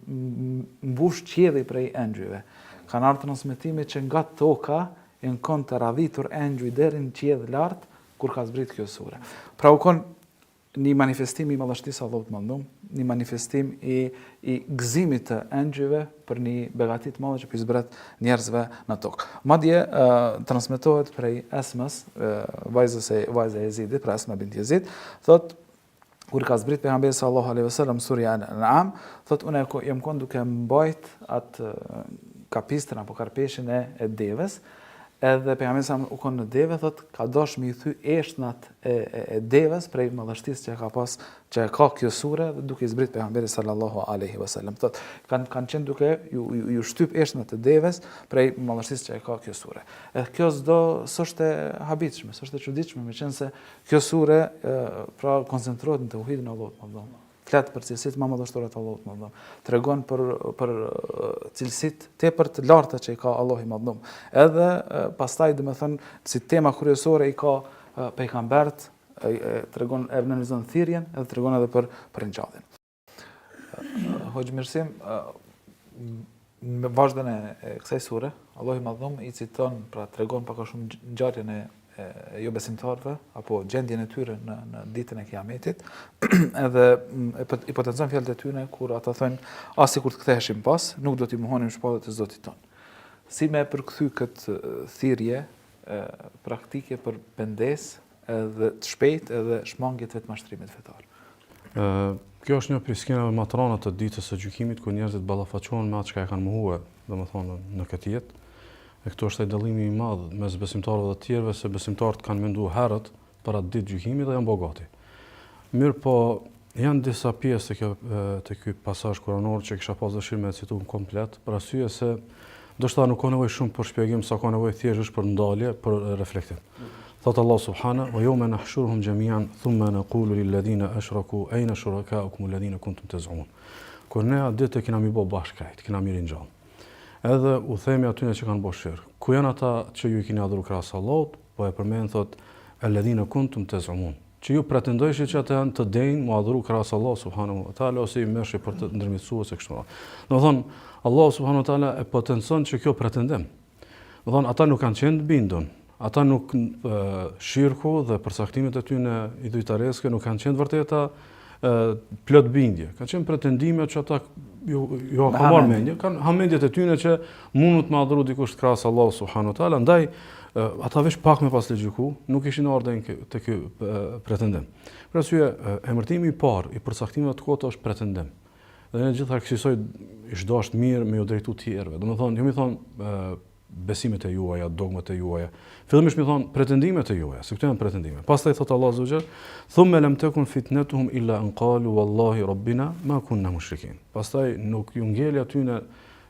mbush qielli prej engjëjve. Kanë ardhur transmetimi që nga toka janë kanë të radhitur engjëj deri në qiell lart kur ka zbrit kjo sure. Pra u kon një manifestim i madhështisë Allahut mëndum, një manifestim i gëzimit të engjëjve për një begati të madhe që po i zbret njerëzve në tokë. Madje transmetohet prej Esmës, vajza e Jezidit, pra Esma bint Jezid, thot kur ka zbrit pejgamberi sallallahu alaihi wasallam surja Al-An'am, thot unë jam kon duke mbajt atë kapistën apo karpeshin e devës, edhe pejgamberi sa u kon në deve, thot ka dosh me i thy eshnat e devës prej madhështisë që ka pas, që ka kjo sure, duke i zbrit pejgamberi sallallahu alaihi wasallam. Thot kanë qenë duke ju shtyp eshnat e devës prej madhështisë që ka kjo sure. Edhe kjo s'është e habitshme, s'është e çuditshme, meqense kjo sure pra koncentrohet në tauhidin e Allahut mëndom. Flet për cilësitë më madhështore të Allahut mëndom. Tregon për cilësitë tepër të larta që i ka Allahu i mëndom. Edhe pastaj domethënë si tema kryesore i ka pejgambert, tregon e analizon thirrjen, edhe tregon edhe për ngjalljen. Hoxh Mirsim, me vazhdën e kësaj sure, Allahu i mëndom i citon, pra tregon pak a shumë ngjarjen e jo besimtarëve apo gjendjen e tyre në ditën e Kiametit, edhe i potencon fjalët e tyre kur ata thonë as sikur të ktheheshim pas, nuk do t'i mohonim shpallët e Zotit ton. Si me përkthy këtë thirrje praktike për pendes edhe të shpejt edhe shmangje të vetmashtrimit fetar. Kjo është një prej skenave më të rënda të ditës së gjykimit ku njerëzit ballafaqohen me atë çka e kanë mohuar, domethënë në këtë jetë. E këtu është ai dallimi i madh mes besimtarëve dhe të tjerëve, se besimtarët kanë menduar herët për atë ditë gjykimit dhe janë bogati. Mirë po, janë disa pjesë të ky pasazh kuranor që kisha pas dëshirë me citu komplet, për arsye se ndoshta nuk ka nevojë shumë për shpjegim, sa ka nevojë thjesht për ndalje, për reflektim. Thot Allah subhanahu wa yawma nahshuruhum jami'an thumma naqulu lil ladina ashraku ayna shurakaukum alladhina kuntum taz'umun. Kur ne atë ditë kena mi bë bashkajt, kena mi ringjall. Edhe u themi atyne që kanë bërë shirk. Ku janë ata që ju i keni adhuruar krahas Allahut? Po e përmend thot alladhina kuntum taz'umun. Që ju pretendojnë që ata janë të denjë mu adhuru krahas Allahut subhanahu wa taala ose i mëshë për të ndërmjetësuar se kështu. Domethënë Allah subhanahu wa taala e potencon që kjo pretendim. Domethënë ata nuk kanë qenë të bindur. Ata nuk shirku dhe përsaktimet e tyre idhujtareske nuk kanë qenë vërteta plot bindje. Kanë qenë pretendime që ata jo kanë marrë mendje, kanë hamendjet e tyre që mundut me adhuru dikush krahas Allahu subhanahu wa taala, ndaj ata veç pak me pas legjëku, nuk ishin ardhen te ky pretendim. Për arsye emërtimi i parë i përsaktimeve të kota është pretendim. Dhe ne gjitha kësaj ish dashur mirë me u drejtu të tjerëve. Domethënë, jo mi thon besimet e juaja, dogmat e juaja. Fillimisht mi thon pretendimet e juaja, se këto janë pretendime. Pastaj thot Allah azza wa jall, "Thumma lam takun fitnatuhum illa an qalu wallahi rabbina ma kunna mushrikin." Pastaj nuk ju ngeli aty në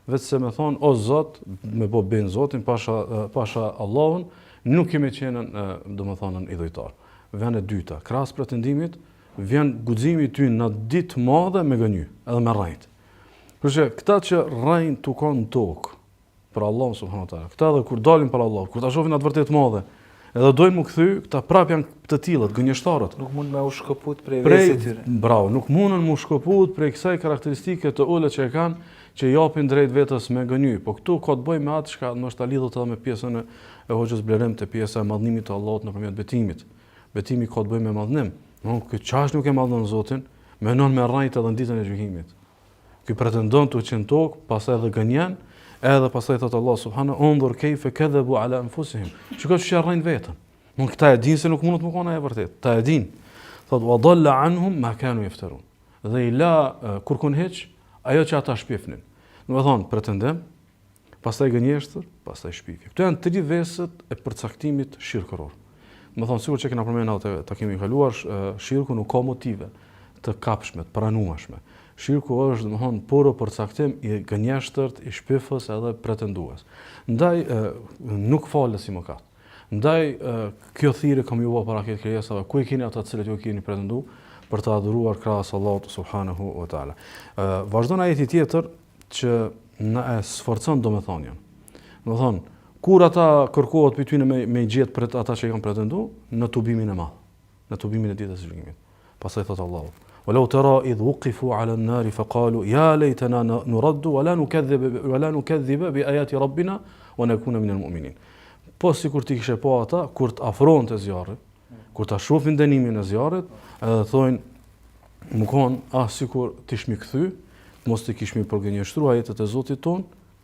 vetëm me thon o Zot, me bë ben Zotin, pasha Allahun, nuk kemi qenë domethënë idhujtar. Vjen e dyta, krahas pretendimit, vjen guximi i tyre në ditë të madhe me gënjy, edhe me rrejt. Përse këta që rrejnë tukon tokë për Allah subhanahu wa taala. Këta edhe kur dalin për Allah, kur ta shohin atë vërtet madhe, edhe dojnë mu kthy, këta prap janë të tillët, gënjeshtarët. Nuk mund me u shkëput prej vetë tyre. Bravo, nuk mundën mu shkëput prej kësaj karakteristike të ulët që e kanë, që japin drejt vetës me gënjy. Po këtu ka të bëjë me atë çka ndoshta lidhet edhe me pjesën e Hoxhës Blerim te pjesa e madhnimit të Allahut nëpërmjet betimit. Betimi ka të bëjë me madhnim. Ky çash nuk e madhnon Zotin, menon me rrajt edhe në ditën e gjykimit. Ky pretendon të qenë tokë, pastaj edhe gënjen, edhe pastaj thot Allah subhanahu undhur kayfa kadhabu ala anfusihim. Shikoj që rrajn vetën. Mund këta e dinë se nuk mund të më kona e vërtet. Ta e dinë. Thot wa dalla anhum ma kanu yaftarun. Dhe i la kurkun hiç ajo që ata shpifnin. Do të thonë pretendim, pastaj gënjeshtër, pastaj shpifje. Këto janë tri veset e përcaktimit shirkëror. Do të thonë sigurisht që kena përmendur atë takimi i kaluar, shirku nuk ka motive të kapshme, të pranueshme. Shirku është domethënë puro përcaktim i gënjeshtërt, i shpifës edhe pretendues. Ndaj nuk falet si mëkat. Ndaj kjo thirrje kam ju para këtë krijesave, ku i keni ata të cilët ju keni pretendu për të adhuruar krahas Allahut subhanahu wa taala. Vazhdon ajeti tjetër që na e sforcon domethënien. Domethënë, kur ata kërkohet pyetjen me gjet për ata që kanë pretendu në tubimin e madh, në tubimin e ditës së gjykimit. Pastaj thot Allahu: "Walau tara idh wuqifu 'ala an-nar faqalu ya laytana nuraddu wa la nukadhiba bi ayati rabbina wa nakuna min al-mu'minin." Po sikur ti kishe po ata kur të afrohen te zjarri, kur ta shohin dënimin e zjarrit, edhe thonë më kon sikur ti shmi kthy, mos ti kish mi përgënjeshtruar ajetet e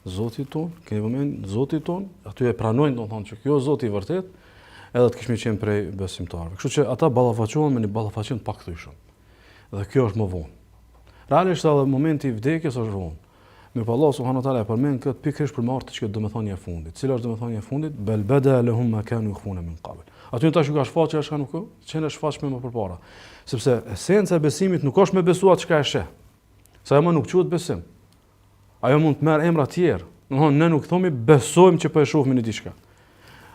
Zotit ton, keni vëmend Zotit ton, aty e pranojnë domethënë që kjo është Zoti i vërtet, edhe të kishmi qenë prej besimtarëve. Kështu që ata ballafaqohen me një ballafaqim të pakthyeshëm. Dhe kjo është më vonë. Realisht edhe momenti i vdekjes është vonë. Mirë, Allah subhanahu wa taala e përmend këtë pikërisht për marrë të që domethënia e fundit. Cila është domethënia e fundit? Bel bada lahum ma kanu yakhfuna min qabl. Aty tash ka shfaqje është nuk çën është shfaqje më përpara. Sepse esenca e besimit nuk është me besuar çka e sheh. Sa më nuk quhet besim. Ajo mund të merr emra të tjerë. Domthonë ne nuk thomi besojmë që po e shohim në diçka.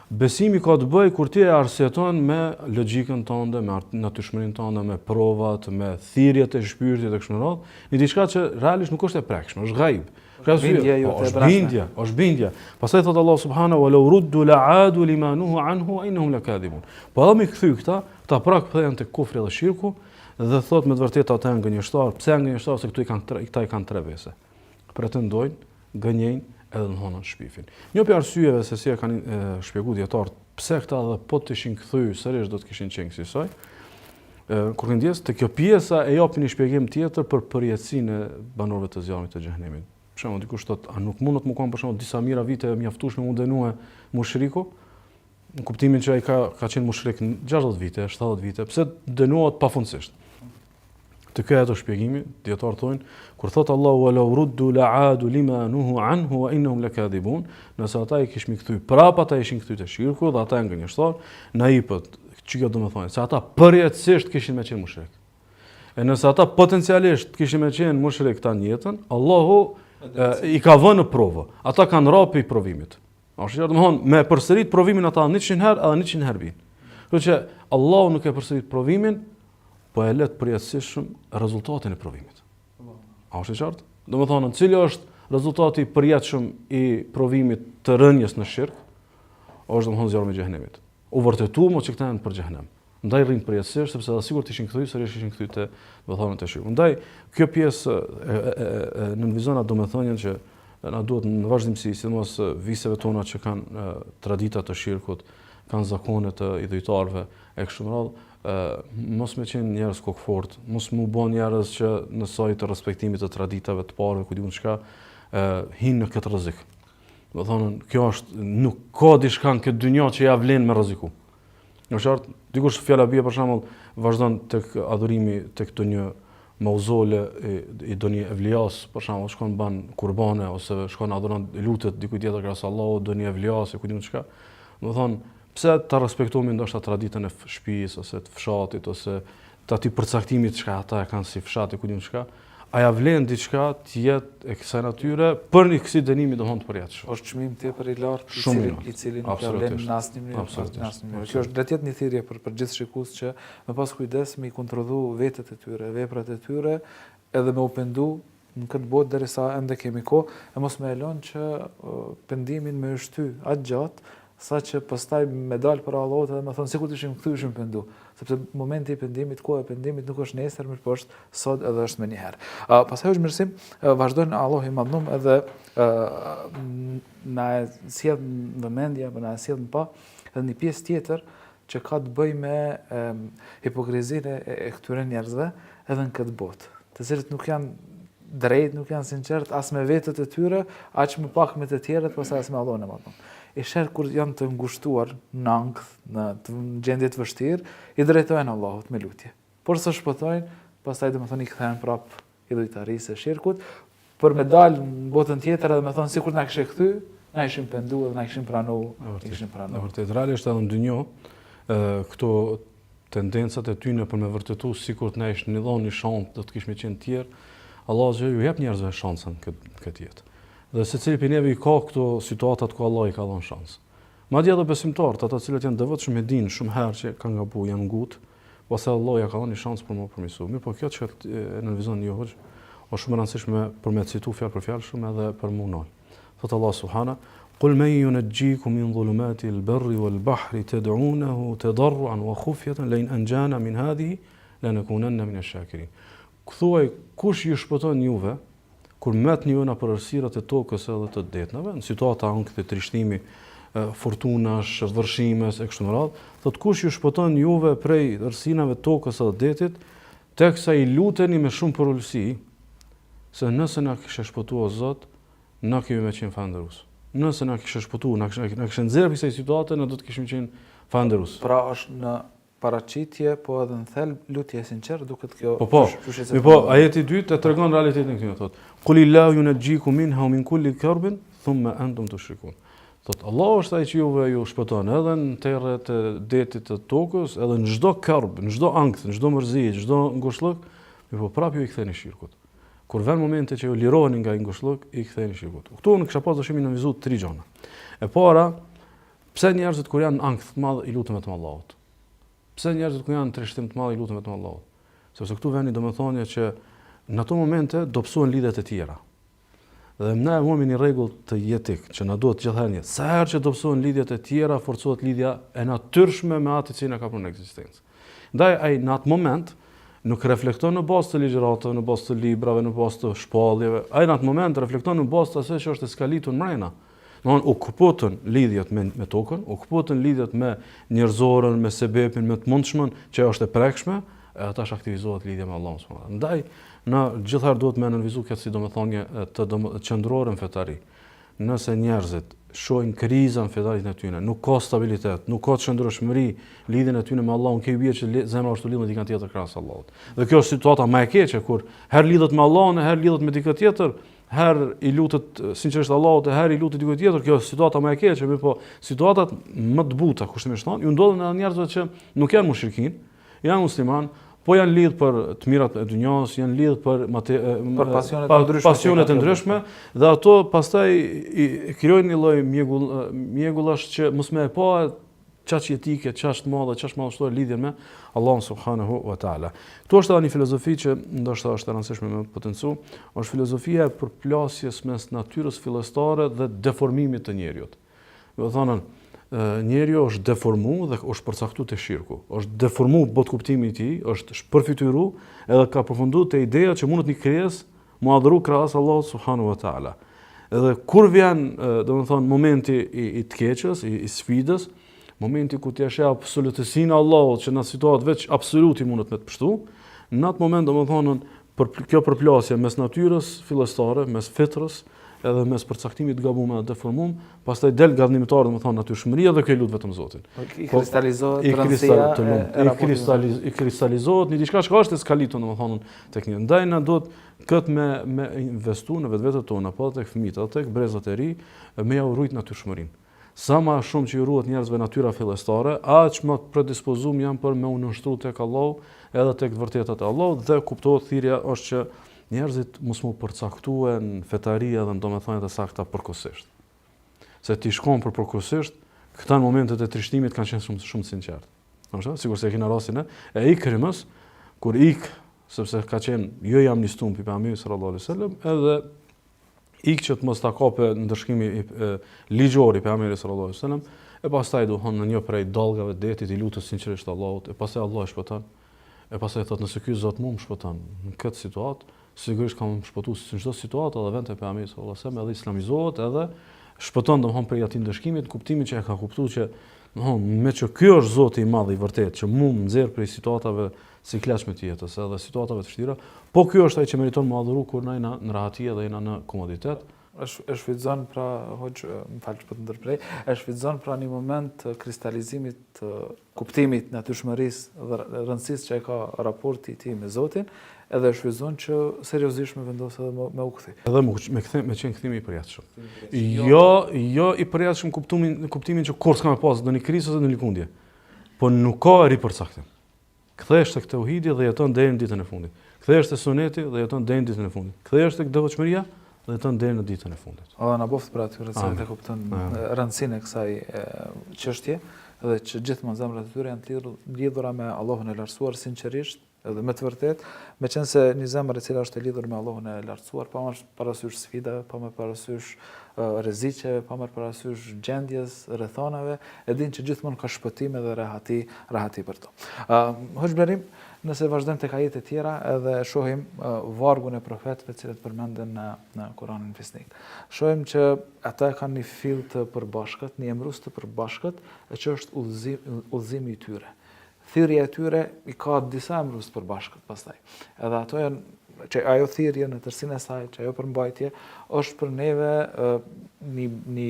Besimi ka të bëjë kur ti e arsyeton me logjikën tënde, me natyrshmërinë tënde, me provat, me thirrjet e shpirtit e kështu me radhë, në diçka që realisht nuk është e prekshme, është ghaib. Është bindje. Pastaj thot Allah subhanahu wa law ruddu la'adu lima nuhu anhu innahum lakadibun. Po edhe mi kthy këta prak kthehen te kufri dhe shirku dhe thot me të vërtetë ata janë gënjeshtar. Pse janë gënjeshtar? Se këta i kanë tre vese. Pretendojnë, gënjejnë edhe në honën shpifin. Një për arsyeve se si e kanë shpjegu djetarët pse këta dhe po të ishin këthy sërish do të kishin qenë kësaj, kur këndjes të kjo pjesa e japin një shpjegim tjetër për përjetësinë e banorëve të zjarmit të xhenemit. Për shembull, dikush thotë, a nuk mundot më kanë për shembull disa mijëra vite mjaftueshme mu dënue mushriku, në kuptimin që ai ka qenë mushrik 60 vite, 70 vite, pse dënohet pafundësisht? Të kjo ato shpjegimi, dietar thonë, kur thot Allahu wala ruddu la'adu lima nuhu anhu wa innahum lakadibun, nëse ata i kishmi kthy, prapa ata ishin kthy te shirku dhe ata janë gënjeshtar, naipët, çka do të thonë, se ata përjetësisht kishin me qenë mushrik. E nëse ata potencialisht kishin me qenë mushrik tani jetën, Allahu i ka vënë në provë. Ata kanë rapi provimit. Është domthon me përsërit provimin ata 100 herë edhe 100 herë bin. Kështu që Allahu nuk e përsërit provimin, po e let përjetësisht rezultatin e provimit. A është e qartë? Domethënë, cili është rezultati i përjetshëm i provimit të rënjes në shirk? Është domethënë zjarmi i xhenemit. U vërtetuam që këta janë për xhenem. Ndaj rrin përjetësisht sepse ata sigurt ishin kthyr, sërish ishin kthyr te domethënë te shirku. Ndaj kjo pjesë në vizionat domethënien që na duhet në vazhdimsi, sidomos viseve tona që kanë tradita të shirkut, kanë zakone të idhujtarëve e kështu me radhë, mos me qenë njerëz kokfort, mos mu bën njerëz që në soi të respektimit të traditave të parëve, ku diun çka, hinë në këtë rrezik. Do thonë, kjo është nuk ka diçka në këtë dynjë që ja vlen me rreziku. Në qartë, dikush fjala bie për shembull, vazhdon tek adhurimi tek një mauzole i doni evlias, për shembull, shkon ban kurbane ose shkon adhuron lutet diku tjetër krahas Allahut, doni evlias, ku diun çka. Do thonë, pse ta respektojmë ndoshta traditën e shtëpisë ose të fshatit ose të atij përcaktimit çka ata e kanë si fshati ku diun çka, a ja vlen diçka të jetë e kësaj natyre për një kësi dënimi domthon të përjetshëm. Është çmim tepër i lartë i cili nuk ja vlen në asnjë mënyrë. Kjo është drejt një thirrje për gjithë shikues që me pas kujdes me i kontrollu vetët e tyre, veprat e tyre, edhe me u pendu në këtë botë derisa ende kemi kohë, e mos më e lënë që pendimin me shty atë gjatë sa që pastaj me dalë për Allahut edhe me thonë sikur të ishim kthy ishim pendu, sepse momenti i pendimit, koha e pendimit nuk është nesër, mirë po është sot edhe është më një herë. Pastaj është mirësim, vazhdojnë Allahu i madhnuar edhe na sjell vëmendje, na sjell pa edhe një pjesë tjetër që ka të bëjë me hipokrizinë e këtyre njerëzve edhe në këtë botë, të cilët nuk janë drejt, nuk janë sinqert as me vetët e tyre, aq më pak me të tjerët, pastaj as me Allahun e madhnuar. E shërë kur janë të ngushtuar në ankth, në gjendje të vështirë, i drejtojnë Allahut me lutje. Por së shpëtojnë, pastaj domethënë i kthehen prapë idhujtarisë së shirkut, për me dalë në botën tjetër edhe me thonë sikur na kishte kthy, na ishim penduar dhe na kishin pranuar, Në vërtetë realisht edhe në dynjë, këto tendencat e tyre për me vërtetu sikur të na ishin dhënë një shans do të kishme qenë të tjerë, Allahu ju jep njerëzve shansën këtë jetë. Dhe secili prej neve i ka këto situatat ku Allah i ka dhënë shans. Madje edhe besimtarët, ata cilët janë devotshëm e dinë shumë herë që kanë gabu, janë ngut, pastaj Allah ja ka dhënë shans për më përmirësu. Mirë, po kjo që e nënvizon një hoxh, është shumë e rëndësishme për me citu fjalë për fjalë shumë edhe për munoj. Thot Allah subhana, قل من ينجيكم من ظلمات البر والبحر تدعونه تضرعا وخفية لئن أنجانا من هذه لنكونن من الشاكرين. Thuaj, kush ju shpëton juve kur metni ju në për errësirat e tokës edhe të detnave, në situata ankthi trishtimi, fortunash, vërshimes e kështu me radhë, thot kush ju shpëton juve prej errësinave të tokës edhe detit, teksa i luteni me shumë përulësi, se nëse na kishe shpëtuar Zot, na kemi me qenë falëndërues. Nëse na kishe shpëtuar, na kishe nxjerrë kësaj situate, ne do të kishim qenë falëndërues. Pra është në paraqitje, po edhe në thelb lutje sinqert duket kjo. Po, ajeti i dytë e tregon realitetin këtu, thotë: "Qulillahu yunajjikum minha wa min kulli karbin thumma antum tushrikun." Thotë Allah është ai që ju shpëton edhe në terret e detit të tokës, edhe në çdo karb, në çdo ankth, në çdo mërzi, çdo ngushëllok, po prapë ju i ktheni shirkut. Kur vjen momente që ju liroheni nga ngushëllok, i ktheni shirkut. Këtu unë kisha pas dëshimin në vizu 3 gjëra. E para, pse njerëzit kur janë në ankth të madh i lutën vetëm Allahut? Pse njerëzit kur janë në trishtim të madh i lutën vetëm Allahut? Sepse këtu vjen domethënia që në ato momente dobësohen lidhjet e tjera. Dhe ne momi një rregull të jetik që na duhet gjithherë. Sa herë që dobësohen lidhjet e tjera, forcohet lidhja e natyrshme me atë që na ka punë në ekzistencë. Ndaj ai në atë moment nuk reflekton në bazë të ligjëratave, në bazë të librave, në bazë të shpalljeve. Ai në atë moment reflekton në bazë të asaj që është skalitur mrena. Domthon u kupton lidhjet me tokën, u kupton lidhjet me njerëzorën, me sebepin, me të mundshmën që është e prekshme, ata aktivizohet lidhja me Allahun subhanallahu. Ndaj në gjithëherë duhet me nënvizu këtë si domethënie të qendrore në fetari. Nëse njerëzit shohin krizën në fetarit e tyre, nuk ka stabilitet, nuk ka qëndrueshmëri, lidhjen e tyre me Allahun, ke bie që zemra është lidhur me dikën tjetër krahas Allahut. Dhe kjo është situata më e keqe kur herë lidhet me Allahun, herë lidhet me dikë tjetër, herë i lutet sinqerisht Allahut, herë i lutet dikujt tjetër. Kjo është situata më e keqe, po situatat më të buta kushtimisht thonë, ju ndodhen edhe njerëzve që nuk janë mushrikin, janë musliman, po janë lidh për të mirat e dunjos, janë lidh për pasionet e ndryshme dhe ato pastaj i krijojnë një lloj mjegullash që mos më e pa çaq jetike, çaq të madhe, çaq madhështore lidhjen me Allahun subhanahu wa taala. Ktu është edhe një filozofi që ndoshta është e rëndësishme me potencu, është filozofia e përplasjes mes natyrës fillestare dhe deformimit të njeriut. Do thonë njeriu është deformu dhe është përcaktuar te shirku. Është deformu bot kuptimi i tij, është shpërfytyru edhe ka përfunduar te ideja që mundet një krijesë mu adhuru krahas Allahut subhanahu wa taala. Edhe kur vjen, domethënë momenti i të keqës, i sfidës, momenti ku ti e sheh absolutësinë e Allahut që në situatë veç absoluti mundet me të pështu, në atë moment domethënë kjo përplasje mes natyrës fillestare, mes fitrës, edhe mes përcaktimit të gabuar dhe deformuar, pastaj del gardhimtar domethënë natyrshmëria dhe kjo lut vetëm Zotin. I kristalizohet rëndësia, i kristalizohet në diçka që është e skalitur domethënë tek një. Ndaj na duhet këtë me investu në vetvete tona, po tek fëmijët, tek brezat e ri, me ja urrit natyrshmërinë. Sa më shumë që i ruhet njerëzve natyra fillestare, aq më predispozuar janë për me u nënshtruar tek Allahu, edhe tek të vërtetat e Allahut dhe kuptohet thirrja është që njerëzit mos mu përcaktuhen fetari edhe në domethëniet e sakta përkohësisht. Se ti shkon për përkohësisht, këta në momentet e trishtimit kanë qenë shumë sinqert. Sigur se e kena rastin e ikrimës, kur sepse ka qenë jo jam nistum pi pejgamberit sallallahu alaihi wasallam, edhe që të mos ta kape ndërshkimi ligjor i pejgamberit sallallahu alaihi wasallam, e pastaj duhon në një prej dallgave të detit i lutet sinqerisht Allahut, e pastaj Allah e shpëton. E pastaj thotë nëse ky Zot më shpëton në këtë situatë, sigurisht kam shpëtuar në çdo situatë edhe vend te pejgamberi sallallahu alaihi wasallam edhe islamizohet edhe shpëton domthon prej atij ndërshkimit, kuptimin që e ka kuptuar që domthon me që ky është Zoti i madh i vërtet që mu nxjerr prej situatave sikletshme të jetës edhe situatave të vështira, po ky është ai që meriton më adhuru kur na jena në rahati dhe jena në komoditet. E shfrytëzon pra hoxh, më fal që po të ndërprej, e shfrytëzon pra një moment kristalizimit kuptimit natyrshmërisë dhe rëndësisë që e ka raporti i tij me Zotin, edhe e shfrytëzon që seriozisht më vendos edhe me u kthi. Edhe me qenë kthimi i përjashtshëm. Jo i përjashtshëm kuptimin që kur s'ka më pas ndonjë krizë ose në lëkundje. Po nuk ka ripërcaktim. Kthehesh tek tauhidi dhe jeton deri në ditën e fundit. Kthehesh te suneti dhe jeton deri në ditën e fundit. Kthehesh tek devotshmëria dhe të deri në ditën e fundit. Allah na boft për atyre që e kuptojnë rëndësinë e kësaj çështje dhe që gjithmonë zemrat e tyre janë të lidhura me Allahun e Lartësuar sinqerisht edhe me të vërtet, meqense një zemër e cila është e lidhur me Allahun e Lartësuar, pa marrë parasysh sfidave, pa marrë parasysh rreziqeve, pa marrë parasysh gjendjes, rrethonave, e din që gjithmonë ka shpëtime dhe rahati për to. Hoxh Blerim, nëse vazhdojmë tek ajete tjera edhe shohim vargun e profetëve të cilët përmenden në Kur'anin Fisnik. Shohim që ata kanë një fill të përbashkët, një emrus të përbashkët, e që është udhëzimi i tyre. Thirrja e tyre i ka disa emrus të përbashkët pastaj. Edhe ato janë që ajo thirrje në tërsinë e saj, që ajo përmbajtje është për neve një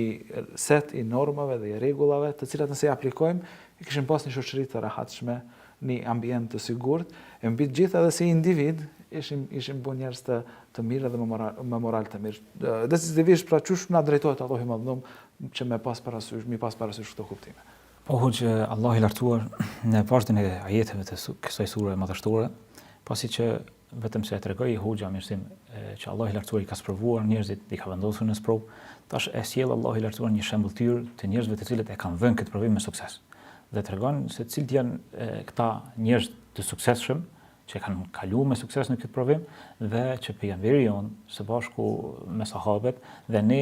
set i normave dhe i rregullave, të cilat nëse i aplikojmë, i kishim pas një shoqëri të rehatshme, një ambient të sigurt, e mbi të gjitha edhe si individ ishim bu njerëz të mirë dhe me moral të mirë. Decisivisht pra çush na drejtohet Allahu i Madhënum që mi pas parasysh këto kuptime. Po që Allah i Lartësuar në vazhdimin e ajeteve të kësaj sure madhështore, pasi që vetëm se e tregoi Hoxha mirësim që Allah i Lartësuar i ka sprovuar njerëzit, i ka vendosur në sprov, tash e sjell Allah i Lartësuar një shembulltyr të njerëzve të cilët e kanë vënë këtë provim me sukses. Dhe tregon se cilët janë këta njerëz të suksesshëm që kanë kaluar me sukses në këtë provim dhe që pejgamberi jon së bashku me sahabët dhe ne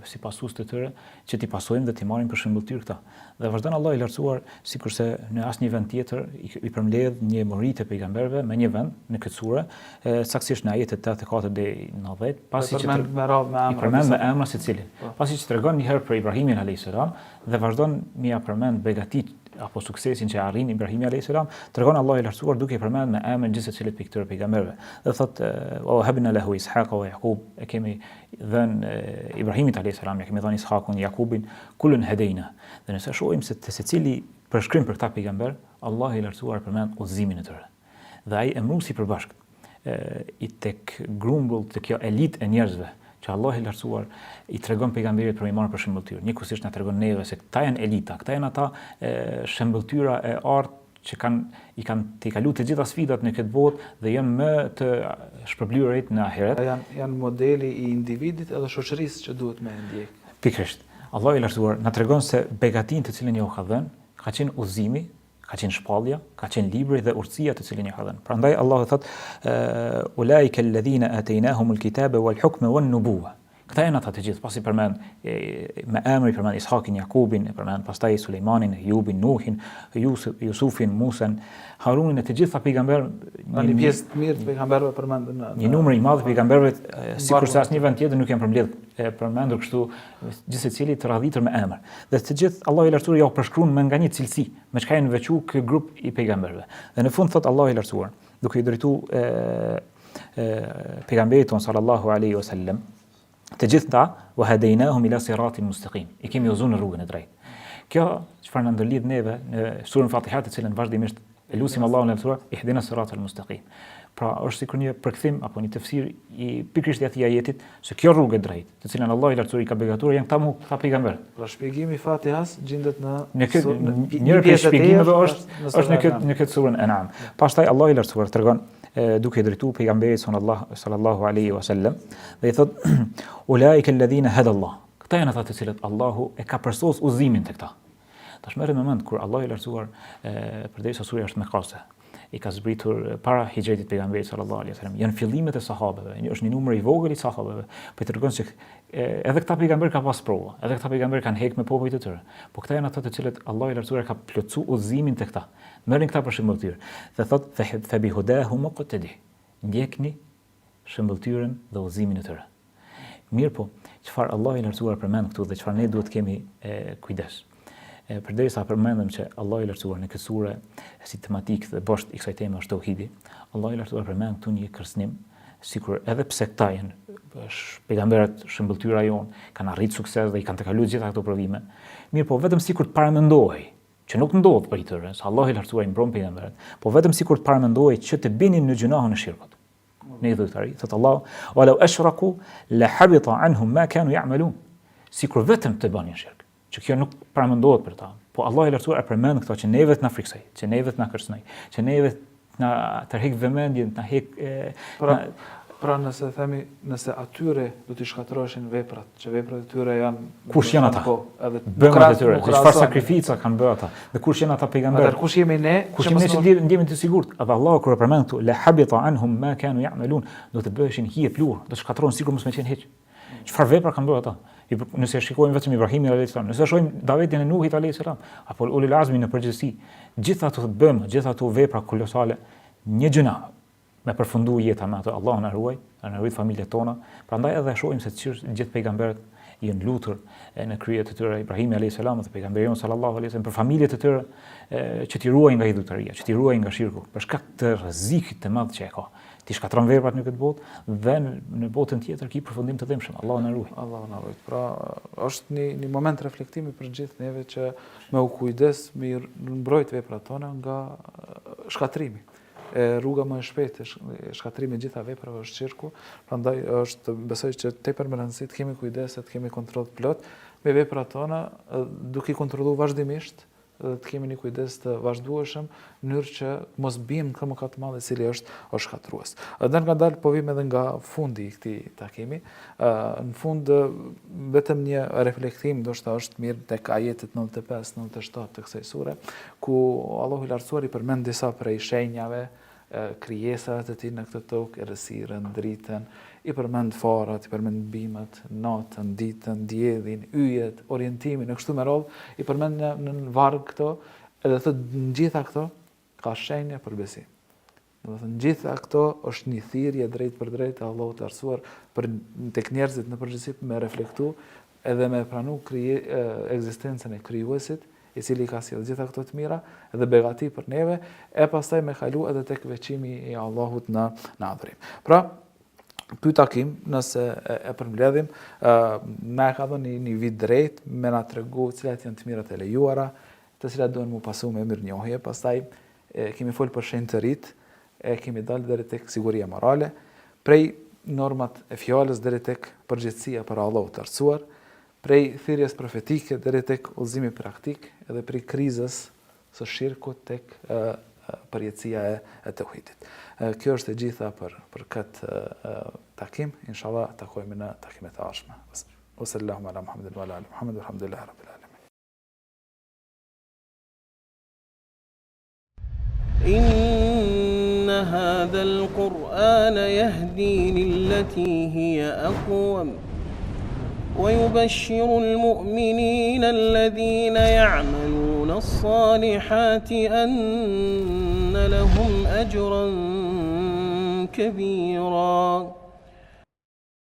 si pasues të tyre që t'i pasojmë dhe t'i marrim për shembulltyr këta. Dhe vazhdon Allah i Lartësuar sikurse në asnjë vend tjetër i përmbledh një mori të pejgamberëve me një vend në këtë sure, saktësisht në ajetet 84 deri në 90, pasi që përmend me emra secilin. Pasi që tregon një herë për Ibrahimin alayhis salam dhe vazhdon me ja përmend begatitë apo suksesin që arrin Ibrahimi alayhis salam, tregon Allah i Lartësuar duke i përmend me emër gjithë secilit për këtyre pejgamberëve. Dhe thotë: "Wa habna lahu Ishaqa wa Yaqub", e kemi dhënë Ibrahimit alayhis salam, ja kemi dhënë Ishaqun, Jakubin, kullun hedejna. Dhe nëse shohim se të secili përshkrim për këta pejgamber, Allah i Lartësuar përmend udhëzimin e tyre. Dhe ai emrusi përbashkët i tek grumbull të kjo elitë e njerëzve që Allah i Lartësuar i tregon pejgamberit për i marrë për shembulltyr. Njëkohësisht na tregon neve se këta janë elita, këta janë ata shembulltyra e artë që i kanë të kaluar të gjitha sfidat në këtë botë dhe janë më të shpërblyurit në ahiret. Janë modeli i individit edhe shoqërisë që duhet me ndjek. Pikërisht. Allah i Lartësuar na tregon se begatinë të cilën ja u ka dhënë ka qenë udhëzimi, ka qenë shpallja, ka qenë libri dhe urtësia të cilën ja ka dhënë. Prandaj Allahu thotë: "Ulaika alladhina atainahumul kitaba wal hukma wan nubuwwa." Këta janë ata të gjithë, pasi përmend me emër i përmend Ishaqin, Jakubin, e përmend pastaj Sulejmanin, Jubin, Nuhin, Jusufin, Musen, Harunin, e të gjitha pejgamberë. Një pjesë të mirë të pejgamberëve përmendën. Një numër i madh pejgamberëve, sikurse asnjë vend tjetër nuk janë përmendur kështu gjithsecili të radhitur me emër. Dhe të gjithë Allahu i Lartësuar ja u përshkruan me nga një cilësi, me çka janë veçuar ky grup i pejgamberëve. Dhe në fund thot Allahu i Lartësuar, duke i drejtuar pejgamberit ton sallallahu alaihi wasallam, të gjithë ta wa hadainahum ila siratin mustaqim. I kemi udhëzuar në rrugën e drejtë. Kjo çfarë na ndërlidh neve në surën Fatiha, të cilën vazhdimisht e lutim Allahun e Lartësuar, ihdina siratal mustaqim. Pra është sikur një përkthim apo një tefsir i pikërisht i atij ajetit se kjo rrugë e drejtë, të cilën Allahu i Lartësuar i ka begatuar janë këta pejgamber. Pra shpjegimi i Fatihas gjendet në këtë një pjesë shpjegimeve është në këtë surën An'am. Pastaj Allahu i Lartësuar tregon duke drejtuar pejgamberit sallallahu alaihi wasallam dhe i thot: "Ulaika alladhina hada Allah." Këta janë ata të cilët Allahu e ka përsosur udhëzimin tek ta. Tash merrem në mend kur Allahu i Lartësuar përderisa surja është Mekase, i ka zbritur para hijretit pejgamberit sallallahu alaihi wasallam. Janë fillimet e sahabeve, është një numër i vogël i sahabeve, po tregon se edhe këta pejgamber ka pas prova, edhe këta pejgamber kanë hek me popujt e tyre. Po këta janë ata të cilët Allahu i Lartësuar ka plotësuar udhëzimin tek ta. Merrin këta për shembulltyr. Dhe thot: "Fa bi hudahum muqtadi." Ndjekni shembulltyrën dhe udhëzimin e tyre. Mirë po, çfarë Allahu i Lartësuar përmend këtu dhe çfarë ne duhet kemi kujdes. Përderisa përmendëm që Allahu i Lartësuar në këtë sure si tematikë dhe boshtë i kësaj teme është tauhidi, Allahu i Lartësuar përmend këtu një kërcënim, sikur edhe pse këta janë pejgamberët shembulltyra jon, kanë arritur sukses dhe i kanë të kaluar gjitha këto provime. Mirë po, vetëm sikur të paramendohej që nuk ndodh për i tyre, se Allahu i Lartësuar i mbron pejgamberët, po vetëm sikur të paramendohej që të binin në gjunahun e shirkut. Në dhëtari, thot Allah: "Walau ashraku la habita anhum ma kanu ya'malun." Sikur vetëm të bënin shirk, që kjo nuk paramendohet për ta. Po Allah i Lartësuar e përmend këto që neve të na friksoj, që neve të na kërcënoj, që neve të na tërheq vëmendjen, të na heq Pra nëse themi, nëse atyre do t'i shkatërroshin veprat, që veprat e tyre janë... Kush janë ata? Edhe Bëmat e tyre, çfarë sakrifica kanë bërë ata? Dhe kush janë ata pejgamberë? Kush jemi ne? Kush jemi ne që ndjemi të sigurt? Edhe Allahu kur e përmend këtu, la habita anhum ma kanu ya'malun, do të bëheshin hije plur, do të shkatërrohen sikur mos më qenë hiç. Çfarë vepra kanë bërë ata? Nëse shikojmë vetëm Ibrahimin alayhis salam, nëse shohim Davidin e Nuhit alayhis salam, apo ulul azmi në përgjithësi, gjithë ato bëmë, gjithë ato vepra kolosale, një gjëna me përfundu jeta me ato, Allah na ruaj, na ruaj familjet tona. Prandaj edhe shohim se gjithë pejgamberët janë lutur në kryet të tyre, Ibrahimi alayhis salam dhe pejgamberi sallallahu alaihi wasallam, për familjet e tyre që t'i ruajnë nga idhujtaria, që t'i ruajnë nga shirku, për shkak të rrezikit të madh që e ka. Ti shkatron veprat në këtë botë dhe në botën tjetër ki përfundim të dëmshëm. Allahu na ruaj. Allahu na ruaj. Pra është një moment reflektimi për gjithë neve që me u kujdes me mbrojt veprat tona nga shkatrimi. Rruga më e shpejtë e shkatrimit gjitha veprave është shirku, prandaj besoj që tepër me rëndësi të kemi kujdes, të kemi kontroll plot me veprat tona, duke i kontrolluar vazhdimisht, të kemi një kujdes të vazhdueshëm në mënyrë që mos bijmë në mëkat të madh i cili është shkatrues. Dhe ngadalë po vim edhe nga fundi i këtij takimi. Në fund vetëm një reflektim, ndoshta është mirë tek ajetet 95-97 të kësaj sure, ku Allahu i Lartësuar i përmend disa prej shenjave, krijesat e tij në këtë tokë, errësirën, dritën, i përmend farat, i përmend bimët, natën, ditën, diellin, yjet, orientimin, e kështu me radhë, i përmend në varg këto, edhe thotë në gjitha këto ka shenja për besim. Domethënë gjitha këto është një thirrje drejt për drejt e Allahut të Lartësuar për tek njerëzit në përgjithësi me reflektu edhe me pranu ekzistencën e krijuesit, i cili ka sjellë gjitha këto të mira dhe begati për neve, e pastaj me kalu edhe tek veçimi i Allahut në adhurim. Pra, ky takim, nëse e përmbledhim, na ka dhënë një vit drejt me na tregu cilat janë të mirat e lejuara, të cilat duhen mu pasu me mirënjohje, pastaj kemi folë për shenjë të rit, kemi dalë deri tek siguria morale, prej normat e fjalës deri tek përgjegjësia për Allahut të Lartësuar, prej thirrjes profetike deri tek udhëzimi praktik, edhe prej krizës së shirkut tek përjetësia e tauhidit. Kjo është e gjitha për këtë takim. Inshallah takojmë në takimet e ardhshme. Sallallahu ala Muhammedin wa ala ali Muhammed walhamdulillahi rabbil alamin. إن هذا القرآن يهدي للتي هي أقوم ويبشر المؤمنين الذين يعملون الصالحات أن لهم أجرا كبيرا